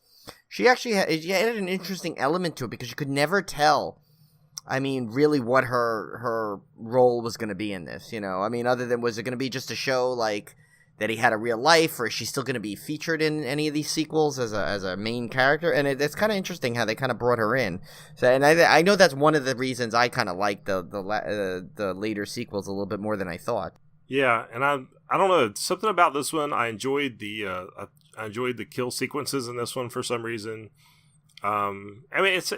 she actually had an interesting element to it because you could never tell, I mean, really what her role was going to be in this, you know? I mean, other than, was it going to be just a show like that he had a real life, or is she still going to be featured in any of these sequels as a main character? And it's kind of interesting how they kind of brought her in. So, and I know that's one of the reasons I kind of like the later sequels a little bit more than I thought. Yeah, and I don't know, something about this one. I enjoyed the kill sequences in this one for some reason. I mean, it's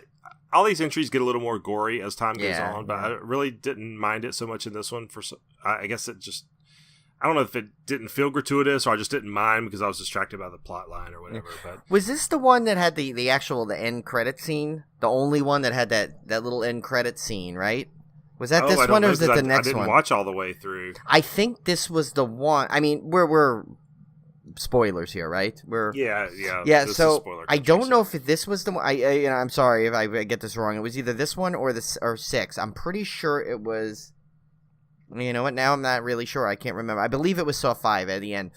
all these entries get a little more gory as time goes on, but I really didn't mind it so much in this one. I guess it just, I don't know if it didn't feel gratuitous or I just didn't mind because I was distracted by the plot line or whatever. But was this the one that had the actual end credit scene? The only one that had that little end credit scene, right? Was that this one or was it the next one? I didn't watch all the way through. I think this was the one. I mean, we're spoilers here, right? Yeah. So I don't know if this was the one. I'm sorry if I get this wrong. It was either this one or 6. I'm pretty sure it was. You know what? Now I'm not really sure. I can't remember. I believe it was Saw 5 at the end,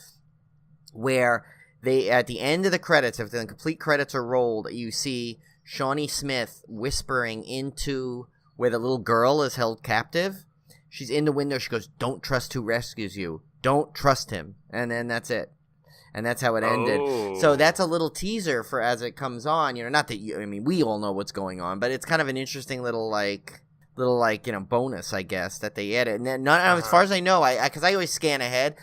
where they at the end of the credits, if the complete credits are rolled, you see Shawnee Smith whispering into where the little girl is held captive. She's in the window. She goes, "Don't trust who rescues you. Don't trust him." And then that's it. And that's how it ended. Oh. So that's a little teaser for as it comes on. You know, not that I mean, we all know what's going on, but it's kind of an interesting little bonus, I guess, that they added. And then, as far as I know, because I always scan ahead,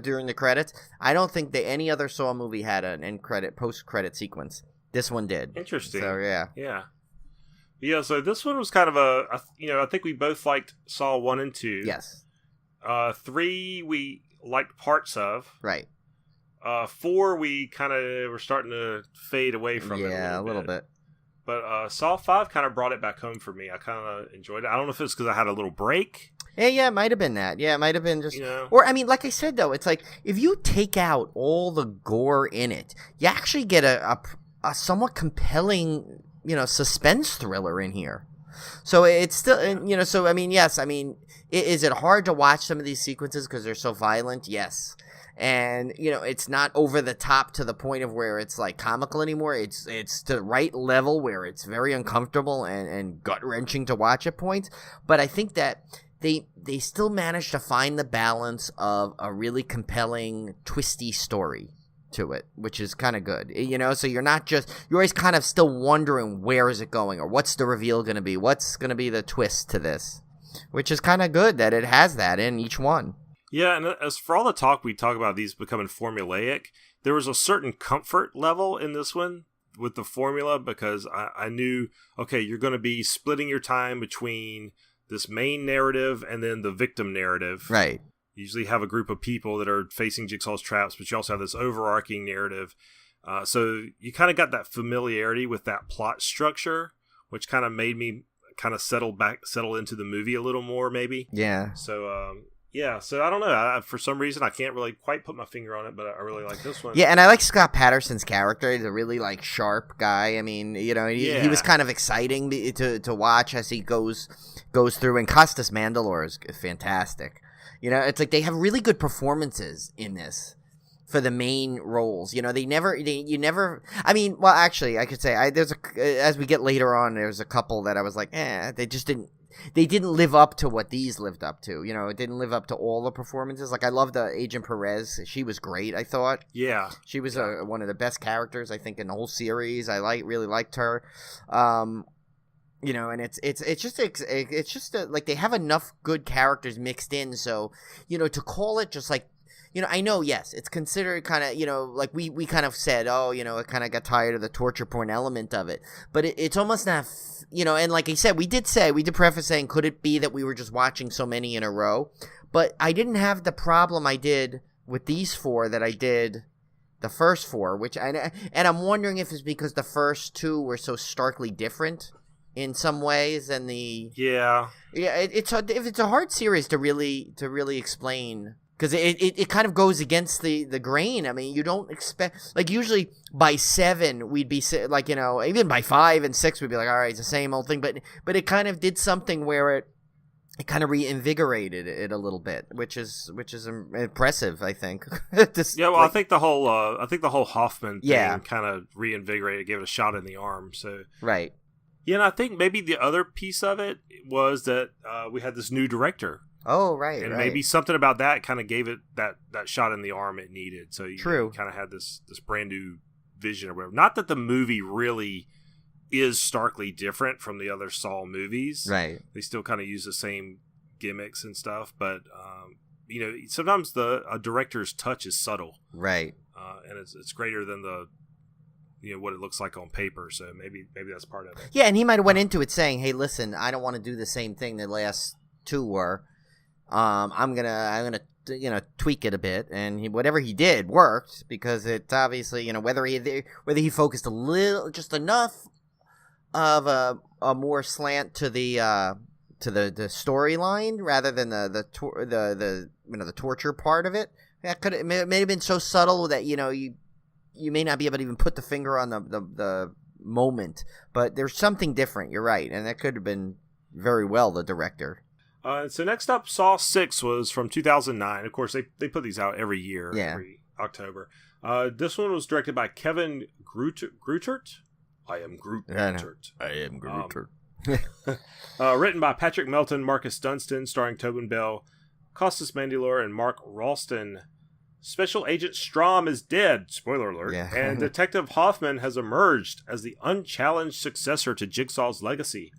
during the credits, I don't think that any other Saw movie had an post-credit sequence. This one did. Interesting. So, yeah. Yeah, so this one was kind of I think we both liked Saw 1 and 2. Yes. 3, we liked parts of. Right. 4, we kind of were starting to fade away from it a little bit. But Saw 5 kind of brought it back home for me. I kind of enjoyed it. I don't know if it's because I had a little break. Yeah, it might have been that. Yeah, it might have been just... You know? Or, I mean, like I said, though, it's like, if you take out all the gore in it, you actually get a somewhat compelling, suspense thriller in here. So it's still, so, I mean, yes, I mean, is it hard to watch some of these sequences because they're so violent? Yes. And, it's not over the top to the point of where it's like comical anymore. It's the right level where it's very uncomfortable and gut-wrenching to watch at points. But I think that they still managed to find the balance of a really compelling, twisty story to it, which is kind of good. So you're always kind of still wondering where is it going or what's the reveal going to be? What's going to be the twist to this? which is kind of good that it has that in each one. Yeah, and as for all the talk we talk about these becoming formulaic, there was a certain comfort level in this one with the formula because I knew, okay, you're going to be splitting your time between this main narrative and then the victim narrative. Right. You usually have a group of people that are facing Jigsaw's traps, but you also have this overarching narrative. So you kind of got that familiarity with that plot structure, which kind of made me kind of settle into the movie a little more, maybe. Yeah. So, so I don't know. For some reason, I can't really quite put my finger on it, but I really like this one. Yeah, and I like Scott Patterson's character. He's a really, like, sharp guy. I mean, you know, he was kind of exciting to watch as he goes through. And Costas Mandylor is fantastic. You know, it's like they have really good performances in this for the main roles. You know, I mean, well, actually, I could say, as we get later on, there's a couple that I was like, they didn't live up to what these lived up to. You know, it didn't live up to all the performances. Like, I loved Agent Perez. She was great, I thought. Yeah. She was one of the best characters, I think, in the whole series. I really liked her. You know, and it's just like they have enough good characters mixed in. So, you know, to call it just like, you know, I know, yes, it's considered kind of, you know, like we kind of said, oh, you know, it kind of got tired of the torture porn element of it. But it's almost not, you know, and like I said, we did preface saying, could it be that we were just watching so many in a row? But I didn't have the problem I did with these four that I did the first four, and I'm wondering if it's because the first two were so starkly different in some ways than it's a hard series to really explain. Because it kind of goes against the grain. I mean, you don't expect... Like, usually by 7, we'd be... Like, you know, even by 5 and 6, we'd be like, all right, it's the same old thing. But it kind of did something where it kind of reinvigorated it a little bit, which is impressive, I think. I think the whole Hoffman thing kind of reinvigorated, gave it a shot in the arm. So right. Yeah, and I think maybe the other piece of it was that we had this new director. Oh, right, and maybe something about that kind of gave it that shot in the arm it needed. So you kind of had this brand new vision or whatever. Not that the movie really is starkly different from the other Saw movies. Right. They still kind of use the same gimmicks and stuff, but you know, sometimes a director's touch is subtle. Right. And it's greater than what it looks like on paper. So maybe that's part of it. Yeah, and he might have went into it saying, "Hey, listen, I don't want to do the same thing the last two were. I'm gonna tweak it a bit," and whatever he did worked because it's obviously, you know, whether he focused a little, just enough of a more slant to the storyline rather than the torture part of it. It may have been so subtle that, you know, you may not be able to even put the finger on the moment, but there's something different. You're right, and that could have been very well the director. So next up, Saw 6 was from 2009. Of course, they put these out every year, every October. This one was directed by Kevin Greutert. I am Greutert. I am Greutert. Written by Patrick Melton, Marcus Dunstan, starring Tobin Bell, Costas Mandylor, and Mark Ralston. Special Agent Strom is dead, spoiler alert, and Detective Hoffman has emerged as the unchallenged successor to Jigsaw's legacy.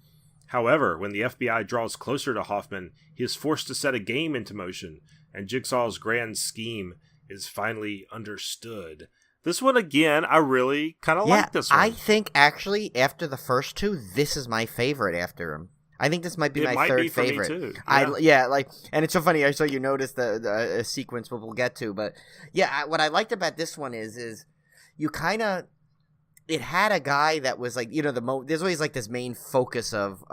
However, when the FBI draws closer to Hoffman, he is forced to set a game into motion, and Jigsaw's grand scheme is finally understood. This one, again, I really kind of like this one. I think, actually, after the first two, this is my favorite after him. I think this might be my third favorite. Me too. And it's so funny. I saw you notice the sequence we'll get to, but yeah, what I liked about this one is you kind of... It had a guy that was like, you know, there's always like this main focus of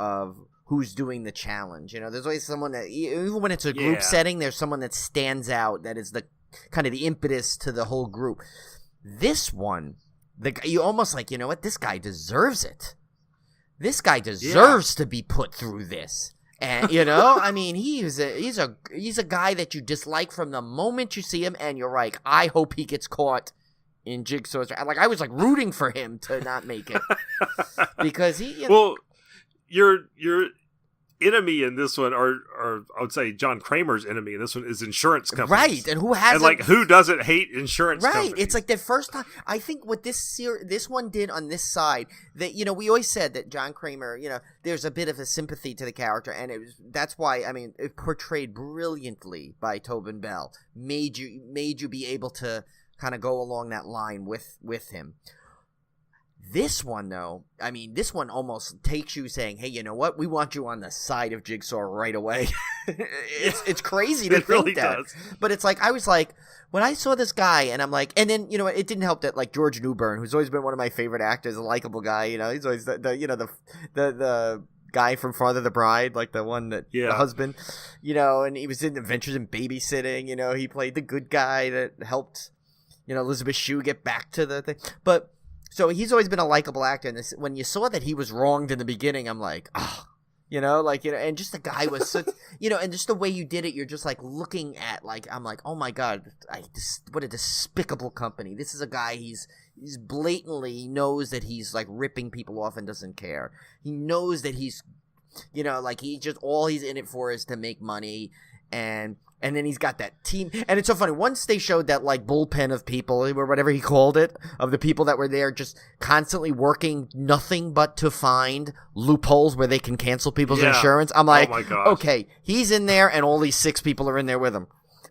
who's doing the challenge. You know, there's always someone that, even when it's a group setting, there's someone that stands out, that is the kind of the impetus to the whole group. This one, you almost like, you know what, this guy deserves it. This guy deserves to be put through this. And, you know, I mean, he's a guy that you dislike from the moment you see him, and you're like, I hope he gets caught in Jigsaw's. Like, I was like rooting for him to not make it because he. Well, you're enemy in this one, or I would say John Kramer's enemy in this one, is insurance companies. Right, and who hasn't? And who doesn't hate insurance companies? Right, it's like the first time. I think what this one did on this side, that we always said that John Kramer, there's a bit of a sympathy to the character, and that's why it portrayed brilliantly by Tobin Bell, made you be able to kind of go along that line with him. This one, though, this one almost takes you saying, hey, you know what? We want you on the side of Jigsaw right away. It's crazy to think really that. Does. But it's like, I was like, when I saw this guy, and I'm like, and then, it didn't help that, like, George Newbern, who's always been one of my favorite actors, a likable guy, he's always the guy from Father of the Bride, like the one that, the husband, and he was in Adventures in Babysitting, he played the good guy that helped, Elizabeth Shue get back to the thing. But, so he's always been a likable actor, and when you saw that he was wronged in the beginning, I'm like, and just the guy was such, and just the way you did it, you're just like looking at, like, I'm like, oh my God, what a despicable company. This is a guy, he's blatantly knows that he's like ripping people off and doesn't care. He knows that he's, all he's in it for is to make money, and then he's got that team. And it's so funny. Once they showed that, like, bullpen of people, or whatever he called it, of the people that were there just constantly working nothing but to find loopholes where they can cancel people's insurance. I'm like, oh my gosh. Okay, he's in there, and all these 6 people are in there with him.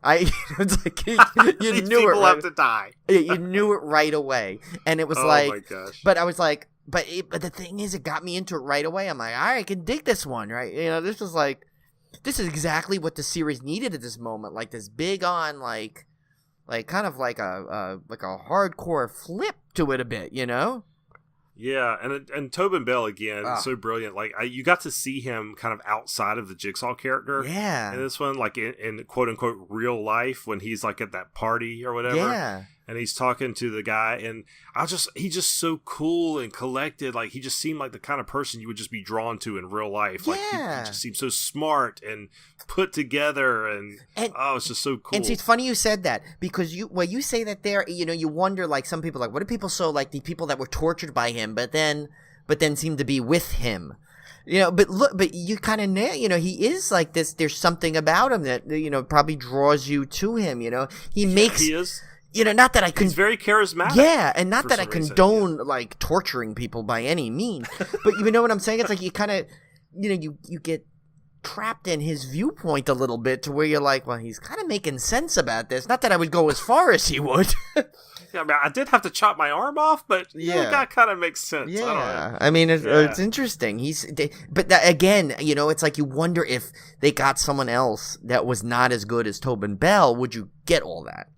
It's like, you these knew people it. have to die. You knew it right away. And it was oh like, my gosh. But I was like, but the thing is, it got me into it right away. I'm like, all right, I can dig this one, right? This was like, this is exactly what the series needed at this moment, like this big on, like kind of like a hardcore flip to it a bit, Yeah, and Tobin Bell again is so brilliant. Like you got to see him kind of outside of the Jigsaw character. Yeah, in this one, like in quote unquote real life, when he's like at that party or whatever. Yeah. And he's talking to the guy, and he's just so cool and collected. Like, he just seemed like the kind of person you would just be drawn to in real life. Like, he just seemed so smart and put together, and it's just so cool. And see, it's funny you said that, because you say that there, you wonder, like, some people, like, what are people like the people that were tortured by him, but then seem to be with him. But you kind of know, he is like this. There's something about him that, probably draws you to him, He is. Not that I can. He's very charismatic. Yeah, and not that I condone like torturing people by any means, but you know what I'm saying? It's like you kind of, you get trapped in his viewpoint a little bit, to where you're like, well, he's kind of making sense about this. Not that I would go as far as he would. Yeah, I did have to chop my arm off, but that kind of makes sense. Yeah, it's interesting. Again, it's like you wonder if they got someone else that was not as good as Tobin Bell, would you get all that?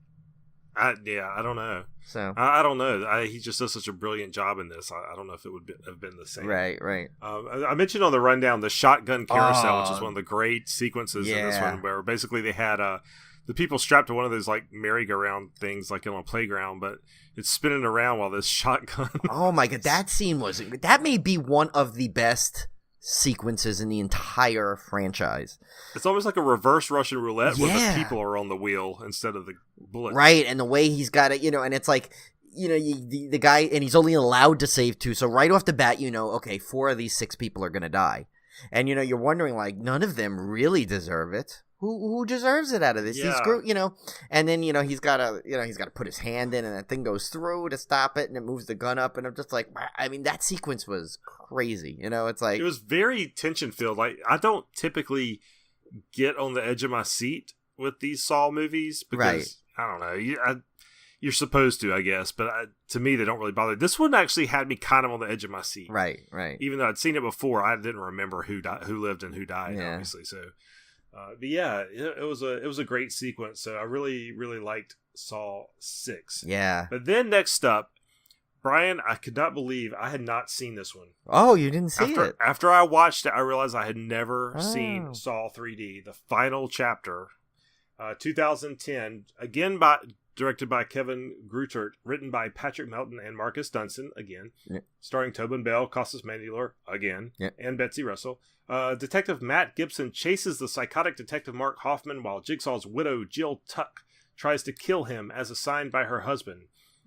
I don't know. So I don't know. He just does such a brilliant job in this. I don't know if it would have been the same. Right. I mentioned on the rundown the shotgun carousel, which is one of the great sequences in this one, where basically they had the people strapped to one of those like merry-go-round things, like on a playground, but it's spinning around while this shotgun. Oh my God, that may be one of the best sequences in the entire franchise. It's almost like a reverse Russian roulette where the people are on the wheel instead of the bullets. Right, and the way he's got it, and it's like, the guy, and he's only allowed to save 2, so right off the bat, okay, 4 of these 6 people are gonna die. And, you're wondering, like, none of them really deserve it. Who deserves it out of this? Yeah. He's screwed, and then, he's got to put his hand in, and that thing goes through to stop it, and it moves the gun up, and I'm just like, that sequence was crazy, it's like. It was very tension-filled. Like, I don't typically get on the edge of my seat with these Saw movies, because, I don't know, you're supposed to, I guess, but to me, they don't really bother. This one actually had me kind of on the edge of my seat. Right. Even though I'd seen it before, I didn't remember who lived and who died, obviously, so. But yeah, it was a great sequence. So I really, really liked Saw 6. Yeah. But then next up, Brian, I could not believe I had not seen this one. Oh, you didn't see it? After I watched it, I realized I had never seen Saw 3D, the final chapter, 2010, again directed by Kevin Greutert, written by Patrick Melton and Marcus Dunson, again, starring Tobin Bell, Costas Mandylor, again, and Betsy Russell. Detective Matt Gibson chases the psychotic detective Mark Hoffman while Jigsaw's widow, Jill Tuck, tries to kill him as assigned by her husband.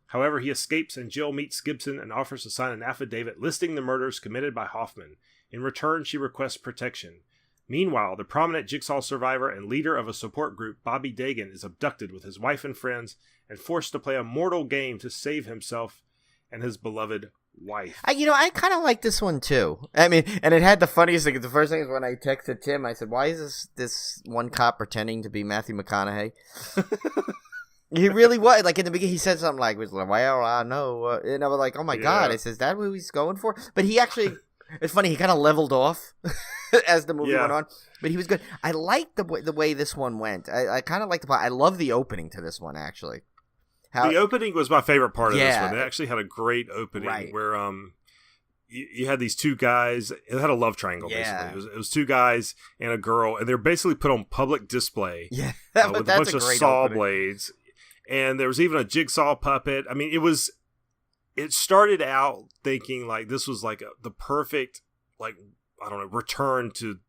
However, he escapes and Jill meets Gibson and offers to sign an affidavit listing the murders committed by Hoffman. In return, she requests protection. Meanwhile, the prominent Jigsaw survivor and leader of a support group, Bobby Dagan, is abducted with his wife and friends and forced to play a mortal game to save himself and his beloved wife. I kind of like this one too. I mean, and it had the funniest thing. The first thing is when I texted Tim, I said, "Why is this one cop pretending to be Matthew McConaughey?" He really was. Like in the beginning, he said something like, "Well, I know," and I was like, "Oh my god!" I said, "Is that what he's going for?" But he actually, it's funny. He kind of leveled off as the movie went on. But he was good. I liked the way this one went. I kind of liked the plot. I love the opening to this one actually. The opening was my favorite part of this one. It actually had a great opening where you had these two guys. It had a love triangle, basically. It was two guys and a girl, and they're basically put on public display with a bunch of saw blades. And there was even a jigsaw puppet. I mean, it started out thinking like this was like the perfect, like, I don't know, return to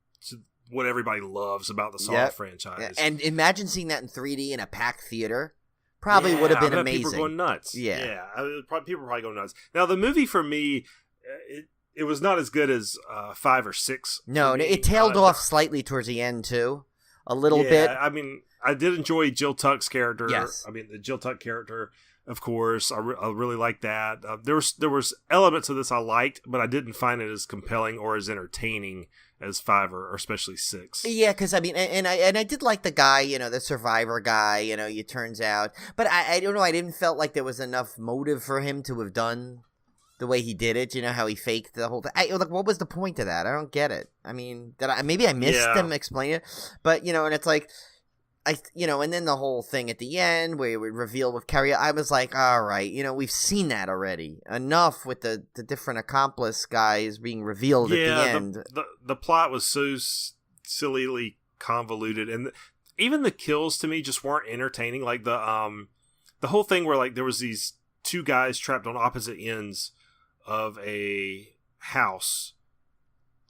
what everybody loves about the Saw franchise. And imagine seeing that in 3D in a packed theater. Probably would have been amazing. People going nuts. Yeah. People were probably going nuts. Now, the movie for me, it was not as good as 5 or 6. No, it tailed off slightly towards the end, too. A little bit. I mean, I did enjoy Jill Tuck's character. Yes. I mean, the Jill Tuck character, of course. I really liked that. There was elements of this I liked, but I didn't find it as compelling or as entertaining as 5 or especially 6. Yeah, because I mean, and I did like the guy, the survivor guy. It turns out, but I don't know. I didn't felt like there was enough motive for him to have done the way he did it. How he faked the whole thing. Like, what was the point of that? I don't get it. I mean, maybe I missed them explain it, but and it's like. And then the whole thing at the end where it would reveal with Carrie, I was like, all right, we've seen that already. Enough with the different accomplice guys being revealed at the end. The plot was so sillily convoluted, and even the kills to me just weren't entertaining. Like the whole thing where like there was these two guys trapped on opposite ends of a house,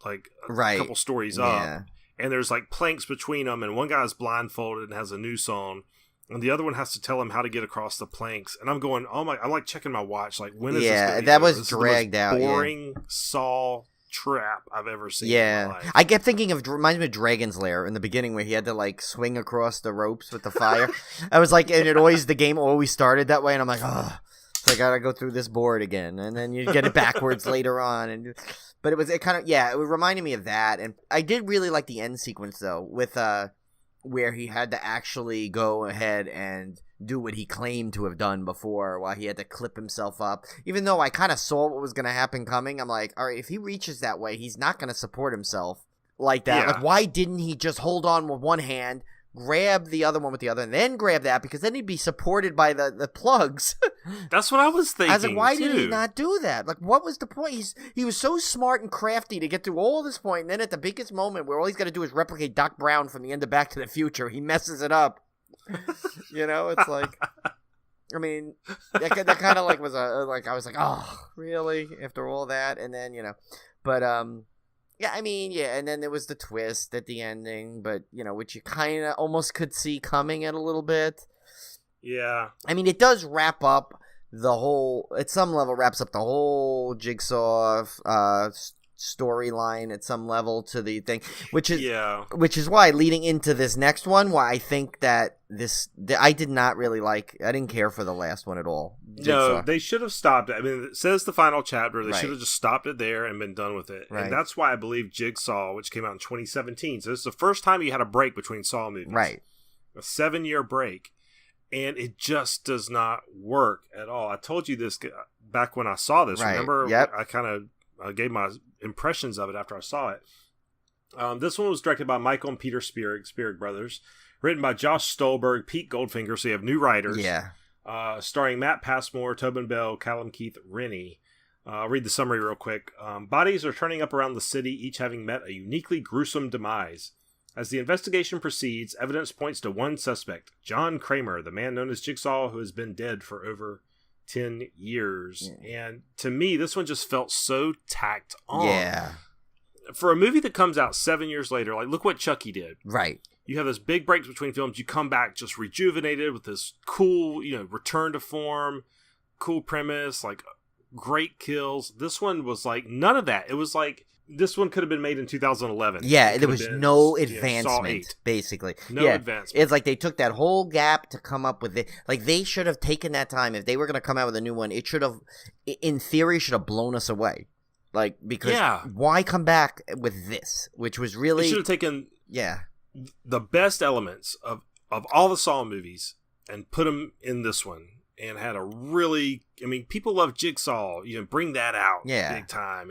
like a couple stories up. And there's like planks between them, and one guy's blindfolded and has a noose on, and the other one has to tell him how to get across the planks. And I'm going, oh my! I'm like checking my watch, like when is this? Yeah, that was dragged out. Boring Saw trap I've ever seen. Yeah, in my life. I kept thinking reminds me of Dragon's Lair in the beginning where he had to like swing across the ropes with the fire. I was like, and the game always started that way, and I'm like, oh, so I gotta go through this board again, and then you get it backwards later on, But it reminded me of that. And I did really like the end sequence, though, with where he had to actually go ahead and do what he claimed to have done before while he had to clip himself up. Even though I kind of saw what was going to happen coming, I'm like, all right, if he reaches that way, he's not going to support himself like that. Yeah. Like, why didn't he just hold on with one hand, grab the other one with the other, and then grab that? Because then he'd be supported by the plugs. That's what I was thinking. I was like, why did he not do that? Like, what was the point? He was so smart and crafty to get through all this point, and then at the biggest moment where all he's got to do is replicate Doc Brown from the end of Back to the Future, he messes it up. It's like, I mean, that kind of like was I was like, oh, really? After all that, and then but yeah, I mean, yeah, and then there was the twist at the ending, but which you kind of almost could see coming at a little bit. Yeah. I mean, it does wrap up at some level, wraps up the whole Jigsaw storyline at some level to the thing, which is why leading into this next one, why I think that I did not really I didn't care for the last one at all. Jigsaw. No, they should have stopped it. I mean, it says the final chapter. They should have just stopped it there and been done with it. Right. And that's why I believe Jigsaw, which came out in 2017, so this is the first time you had a break between Saw movies. Right. A 7-year break. And it just does not work at all. I told you this back when I saw this. Right. Remember, I kind of gave my impressions of it after I saw it. This one was directed by Michael and Peter Spierig brothers. Written by Josh Stolberg, Pete Goldfinger, so you have new writers. Yeah. Starring Matt Passmore, Tobin Bell, Callum Keith Rennie. I'll read the summary real quick. Bodies are turning up around the city, each having met a uniquely gruesome demise. As the investigation proceeds, evidence points to one suspect, John Kramer, the man known as Jigsaw, who has been dead for over 10 years. Yeah. And to me, this one just felt so tacked on. Yeah. For a movie that comes out 7 years later, like, look what Chucky did. Right. You have this big break between films. You come back just rejuvenated with this cool, return to form, cool premise, like, great kills. This one was like none of that. It was like this one could have been made in 2011. Yeah, there was no Saw advancement, 8. basically. No advancement. It's like they took that whole gap to come up with it. Like, they should have taken that time. If they were going to come out with a new one, it should have, in theory, should have blown us away. Like, because why come back with this? Which was really... It should have taken yeah, the best elements of all the Saw movies and put them in this one. And had a really... I mean, people love Jigsaw. You know, bring that out big time.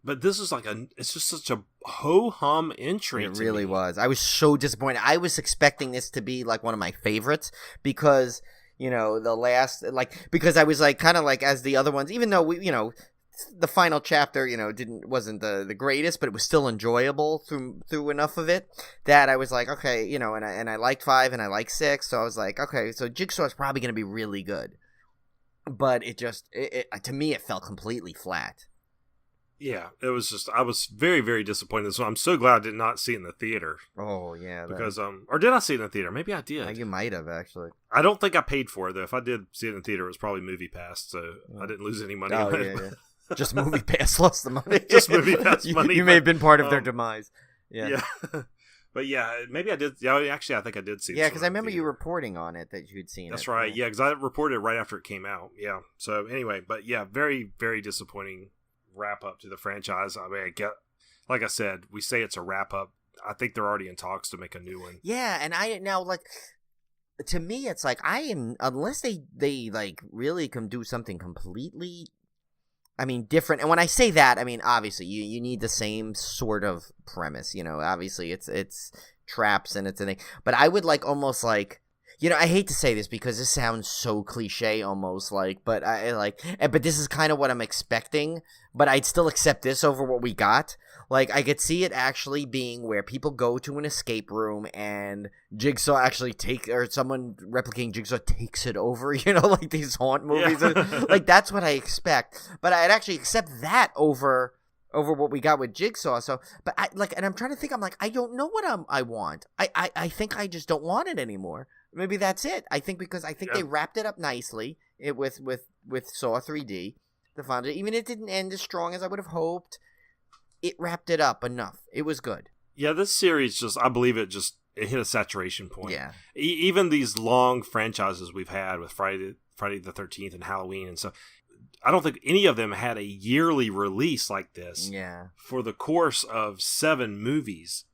But this is like it's just such a ho-hum entry. It really was. I was so disappointed. I was expecting this to be like one of my favorites because, you know, the last, like, because I was like kind of like as the other ones, even though we, you know, the final chapter, you know, wasn't the greatest, but it was still enjoyable through enough of it that I was like, okay, you know, and I liked 5 and I liked 6, so I was like, okay, so Jigsaw is probably going to be really good. But it just, to me, it fell completely flat. Yeah, it was just, I was very, very disappointed. So I'm so glad I did not see it in the theater. Oh, yeah. Because, or did I see it in the theater? Maybe I did. You might have, actually. I don't think I paid for it, though. If I did see it in the theater, it was probably Movie Pass, so I didn't lose any money on it. Yeah. Just Movie Pass lost the money. Just Movie Pass money. You may have been part of their demise. Yeah. But yeah, maybe I did. Yeah, actually, I think I did see it. Yeah, because I remember you reporting on it that you'd seen it. That's right. Yeah, because I reported it right after it came out. Yeah. So anyway, but yeah, very, very disappointing wrap up to the franchise. I mean, like I said, we say it's a wrap up. I think they're already in talks to make a new one. Yeah, and I now like, to me, it's like unless they like really can do something completely, I mean, different. And when I say that, I mean, obviously you need the same sort of premise, you know, obviously it's traps and it's a thing, but I would like almost like, you know, I hate to say this because this sounds so cliche almost like, but but this is kind of what I'm expecting, but I'd still accept this over what we got. Like, I could see it actually being where people go to an escape room and Jigsaw actually someone replicating Jigsaw takes it over, you know, like these haunt movies. Yeah. Like, that's what I expect. But I'd actually accept that over what we got with Jigsaw. So, but and I'm trying to think, I'm like, I don't know what I want. I think I just don't want it anymore. Maybe that's it. I think because they wrapped it up nicely with Saw 3D. Even if it didn't end as strong as I would have hoped, it wrapped it up enough. It was good. Yeah, this series I believe it hit a saturation point. Yeah. Even these long franchises we've had with Friday the 13th and Halloween and stuff, I don't think any of them had a yearly release like this. Yeah. For the course of 7 movies.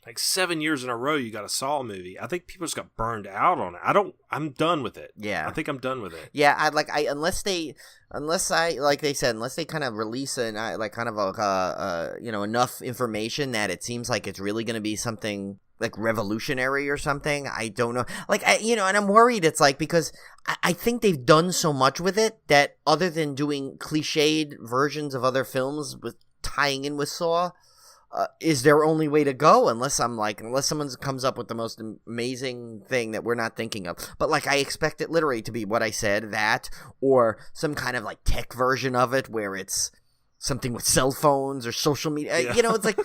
Like 7 years in a row, you got a Saw movie. I think people just got burned out on it. I'm done with it. Yeah. I think I'm done with it. Yeah, unless they kind of release enough information that it seems like it's really going to be something like revolutionary or something. I don't know. And I'm worried. It's like, because I think they've done so much with it that other than doing cliched versions of other films with tying in with Saw, is their only way to go unless someone comes up with the most amazing thing that we're not thinking of. But like, I expect it literally to be what I said, that, or some kind of like tech version of it where it's something with cell phones or social media. Yeah. You know, it's like,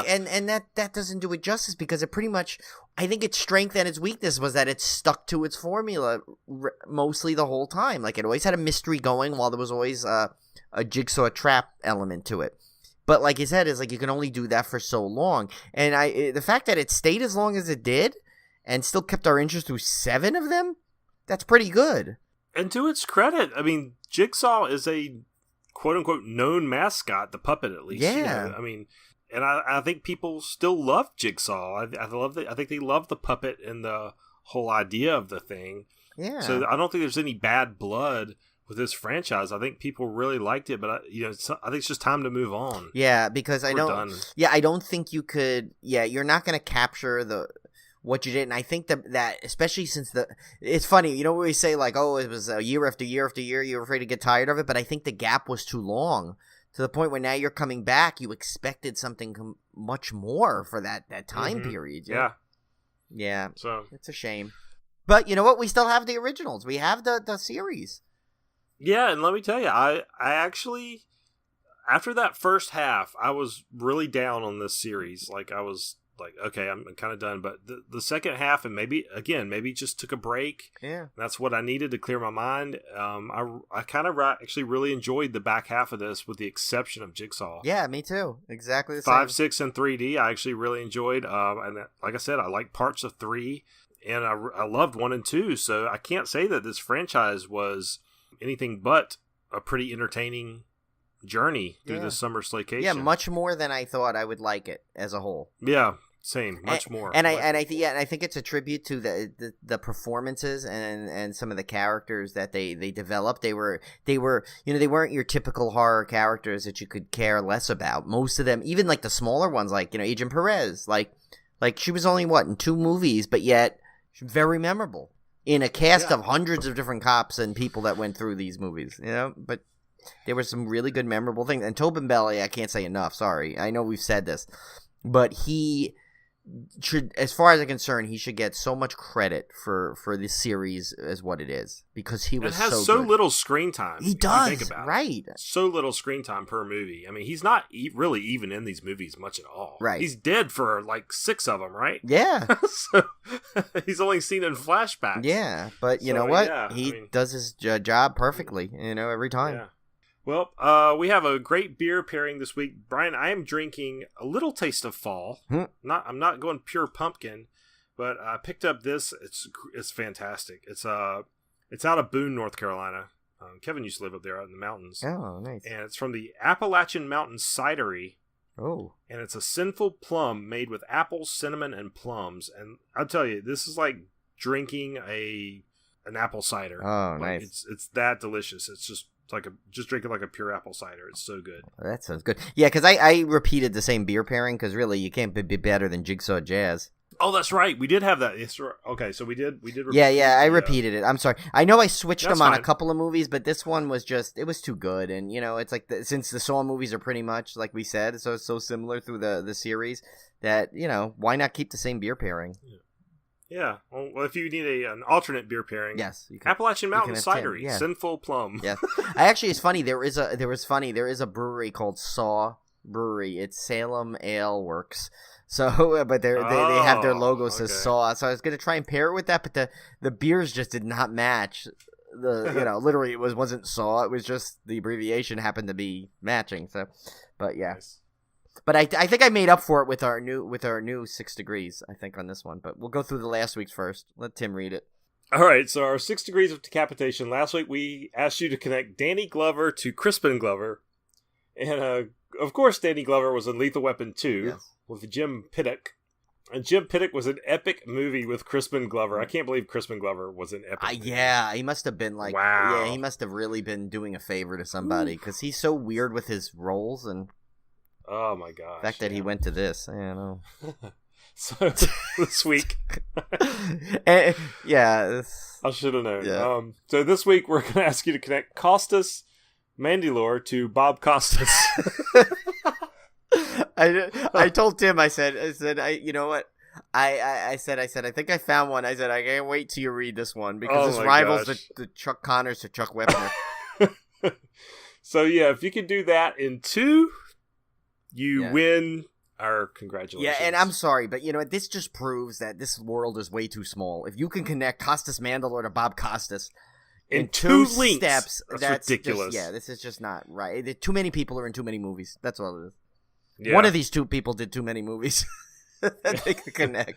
and that doesn't do it justice, because it pretty much, I think its strength and its weakness was that it stuck to its formula mostly the whole time. Like, it always had a mystery going while there was always a Jigsaw trap element to it. But like you said, is like, you can only do that for so long. And the fact that it stayed as long as it did and still kept our interest through 7 of them, that's pretty good. And to its credit, I mean, Jigsaw is a quote-unquote known mascot, the puppet at least. Yeah. You know? I mean, and I think people still love Jigsaw. I think they love the puppet and the whole idea of the thing. Yeah. So I don't think there's any bad blood with this franchise. I think people really liked it, but I think it's just time to move on. Yeah, because I don't think you could. Yeah, you're not going to capture what you did, and I think that especially since it's funny, you know, we say like, oh, it was a year after year after year, you were afraid to get tired of it, but I think the gap was too long to the point where now you're coming back, you expected something much more for that time period. Yeah. So it's a shame, but you know what? We still have the originals. We have the series. Yeah, and let me tell you, I actually, after that first half, I was really down on this series. Like, I was like, okay, I'm kind of done. But the second half, and maybe just took a break. Yeah. That's what I needed to clear my mind. I kind of actually really enjoyed the back half of this, with the exception of Jigsaw. Yeah, me too. Exactly the 5, same. 6, and 3D, I actually really enjoyed. And like I said, I like parts of 3, and I loved 1 and 2. So I can't say that this franchise was anything but a pretty entertaining journey through the Summer Slaycation. Yeah, much more than I thought I would like it as a whole. Yeah, same, much more. And I think it's a tribute to the performances and some of the characters that they developed. They were they weren't your typical horror characters that you could care less about. Most of them, even like the smaller ones, like Agent Perez, like she was only in 2 movies, but yet very memorable in a cast of hundreds of different cops and people that went through these movies. But there were some really good, memorable things. And Tobin Bell, I can't say enough. Sorry, I know we've said this, but he should, as far as I'm concerned, he should get so much credit for this series as what it is, because he was has so good. Little screen time. He does, think about right? It. So little screen time per movie. I mean, he's not really even in these movies much at all. Right. He's dead for like 6 of them, right? Yeah. So he's only seen in flashbacks. Yeah, but you know what? Yeah, he does his job perfectly. Every time. Yeah. Well, we have a great beer pairing this week. Brian, I am drinking a little taste of fall. I'm not going pure pumpkin, but I picked up this. It's fantastic. It's out of Boone, North Carolina. Kevin used to live up there out in the mountains. Oh, nice. And it's from the Appalachian Mountain Cidery. Oh. And it's a Sinful Plum made with apples, cinnamon, and plums. And I'll tell you, this is like drinking an apple cider. Oh, nice. It's that delicious. It's just drinking like a pure apple cider. It's so good. That sounds good. Yeah, because I repeated the same beer pairing, because really you can't be better than Jigsaw Jazz. Oh, that's right. We did have that. Okay, so we did. I repeated it. I'm sorry. I know I switched them on fine. a couple of movies, but this one was it was too good. And it's like since the Saw movies are pretty much like we said, so similar through the series that why not keep the same beer pairing? Yeah. Well, if you need an alternate beer pairing, yes, you can, Appalachian Mountain Cidery, yeah. Sinful Plum. Yeah. Actually, it's funny. There is a brewery called Saw Brewery. It's Salem Ale Works. So, but they have their logo says Saw. So I was gonna try and pair it with that, but the beers just did not match. Literally it wasn't Saw. It was just the abbreviation happened to be matching. So, but yeah. Nice. But I think I made up for it with our new 6 Degrees, I think, on this one. But we'll go through the last week's first. Let Tim read it. All right, so our 6 Degrees of Decapitation. Last week we asked you to connect Danny Glover to Crispin Glover. And, of course, Danny Glover was in Lethal Weapon 2 with Jim Pittock. And Jim Pittock was an epic movie with Crispin Glover. I can't believe Crispin Glover was an epic movie. Yeah, he must have been wow. Yeah, he must have really been doing a favor to somebody, because he's so weird with his roles and... Oh my gosh. The fact that he went to this, I don't know. So, this week. Yeah. I should have known. Yeah. So this week we're going to ask you to connect Costas Mandylor to Bob Costas. I told Tim, I said, you know what? I said, I think I found one. I said, I can't wait till you read this one, because this rivals the Chuck Connors to Chuck Wepner. So yeah, if you can do that in 2... You win our congratulations. Yeah, and I'm sorry, but this just proves that this world is way too small. If you can connect Costas Mandylor to Bob Costas in 2 links, steps, that's ridiculous. This is just not right. Too many people are in too many movies. That's all it is. Yeah. One of these 2 people did too many movies that they could connect.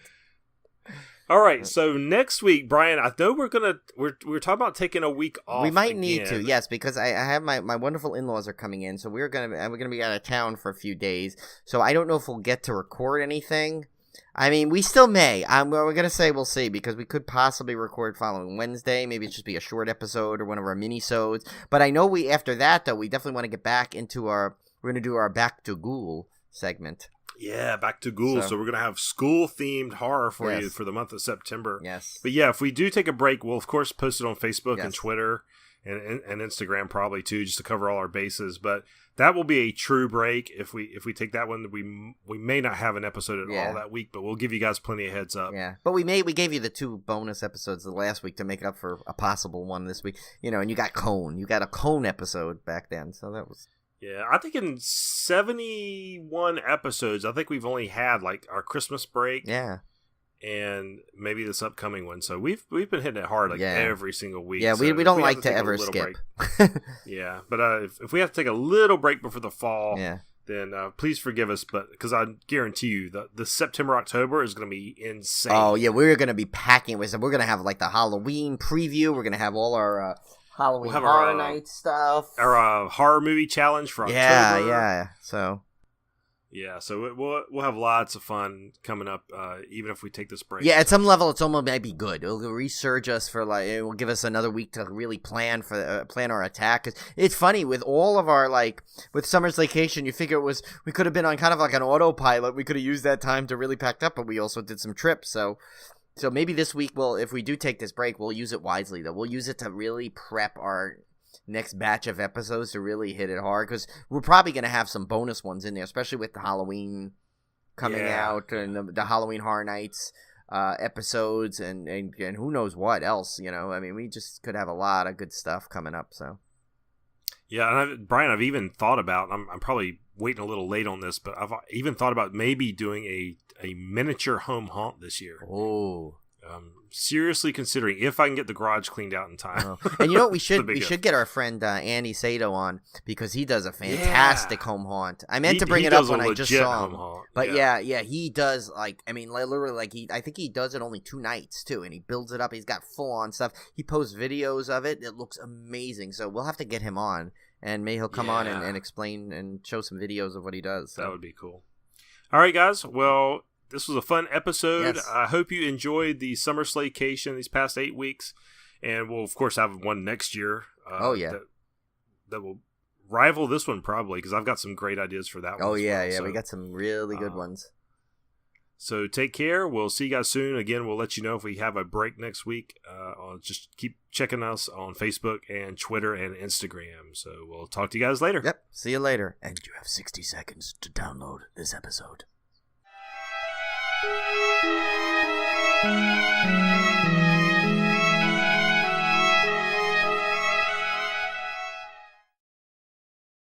All right, so next week, Brian, I know we're talking about taking a week off. We might need to, yes, because I have my wonderful in-laws are coming in, so we're gonna be out of town for a few days. So I don't know if we'll get to record anything. I mean, we still may. We're gonna say we'll see, because we could possibly record following Wednesday. Maybe it's just be a short episode or one of our mini-sodes. But I know after that though, we definitely want to get back into we're gonna do our Back to Ghoul segment. Yeah, Back to Ghoul. So we're going to have school-themed horror for you for the month of September. Yes. But yeah, if we do take a break, we'll, of course, post it on Facebook and Twitter and Instagram probably, too, just to cover all our bases. But that will be a true break. If we take that one, we may not have an episode at all that week, but we'll give you guys plenty of heads up. Yeah, but we gave you the 2 bonus episodes the last week to make up for a possible one this week. And you got Cone. You got a Cone episode back then, so that was... Yeah, I think in 71 episodes, I think we've only had like our Christmas break. Yeah. And maybe this upcoming one. So we've been hitting it hard like every single week. Yeah, so we don't like to ever skip. Yeah, but if we have to take a little break before the fall, yeah. then please forgive us. But because I guarantee you the September, October is going to be insane. Oh, yeah, we're going to be packing with them. We're going to have like the Halloween preview. We're going to have all our Halloween Horror Night stuff. Our horror movie challenge for October. Yeah. So... Yeah, so we'll have lots of fun coming up, even if we take this break. Yeah, at some level, it's almost might be good. It'll resurge us for it will give us another week to really plan our attack. 'Cause it's funny with all of our with Summer Slaycation, you figure we could have been on kind of like an autopilot. We could have used that time to really pack up, but we also did some trips. So maybe this week if we do take this break, we'll use it wisely. Though we'll use it to really prep our next batch of episodes to really hit it hard, because we're probably going to have some bonus ones in there, especially with the Halloween coming out and the Halloween Horror Nights episodes and who knows what else, I mean, we just could have a lot of good stuff coming up. So yeah, and Brian, I've even thought about, I'm probably waiting a little late on this, but I've even thought about maybe doing a miniature home haunt this year. Oh, seriously considering if I can get the garage cleaned out in time. And you know what, we should get our friend Andy Sato on, because he does a fantastic home haunt. I meant to bring it up when I just saw him, but yeah, he does literally I think he does it only 2 nights too, and he builds it up. He's got full on stuff. He posts videos of it. It looks amazing. So we'll have to get him on, and maybe he'll come on and explain and show some videos of what he does. So. That would be cool. All right, guys. Well, this was a fun episode. Yes. I hope you enjoyed the Summer Slaycation these past 8 weeks. And we'll, of course, have one next year. That will rival this one probably, because I've got some great ideas for that one. Oh, yeah. So, we got some really good ones. So take care. We'll see you guys soon. Again, we'll let you know if we have a break next week. Just keep checking us on Facebook and Twitter and Instagram. So we'll talk to you guys later. Yep. See you later. And you have 60 seconds to download this episode.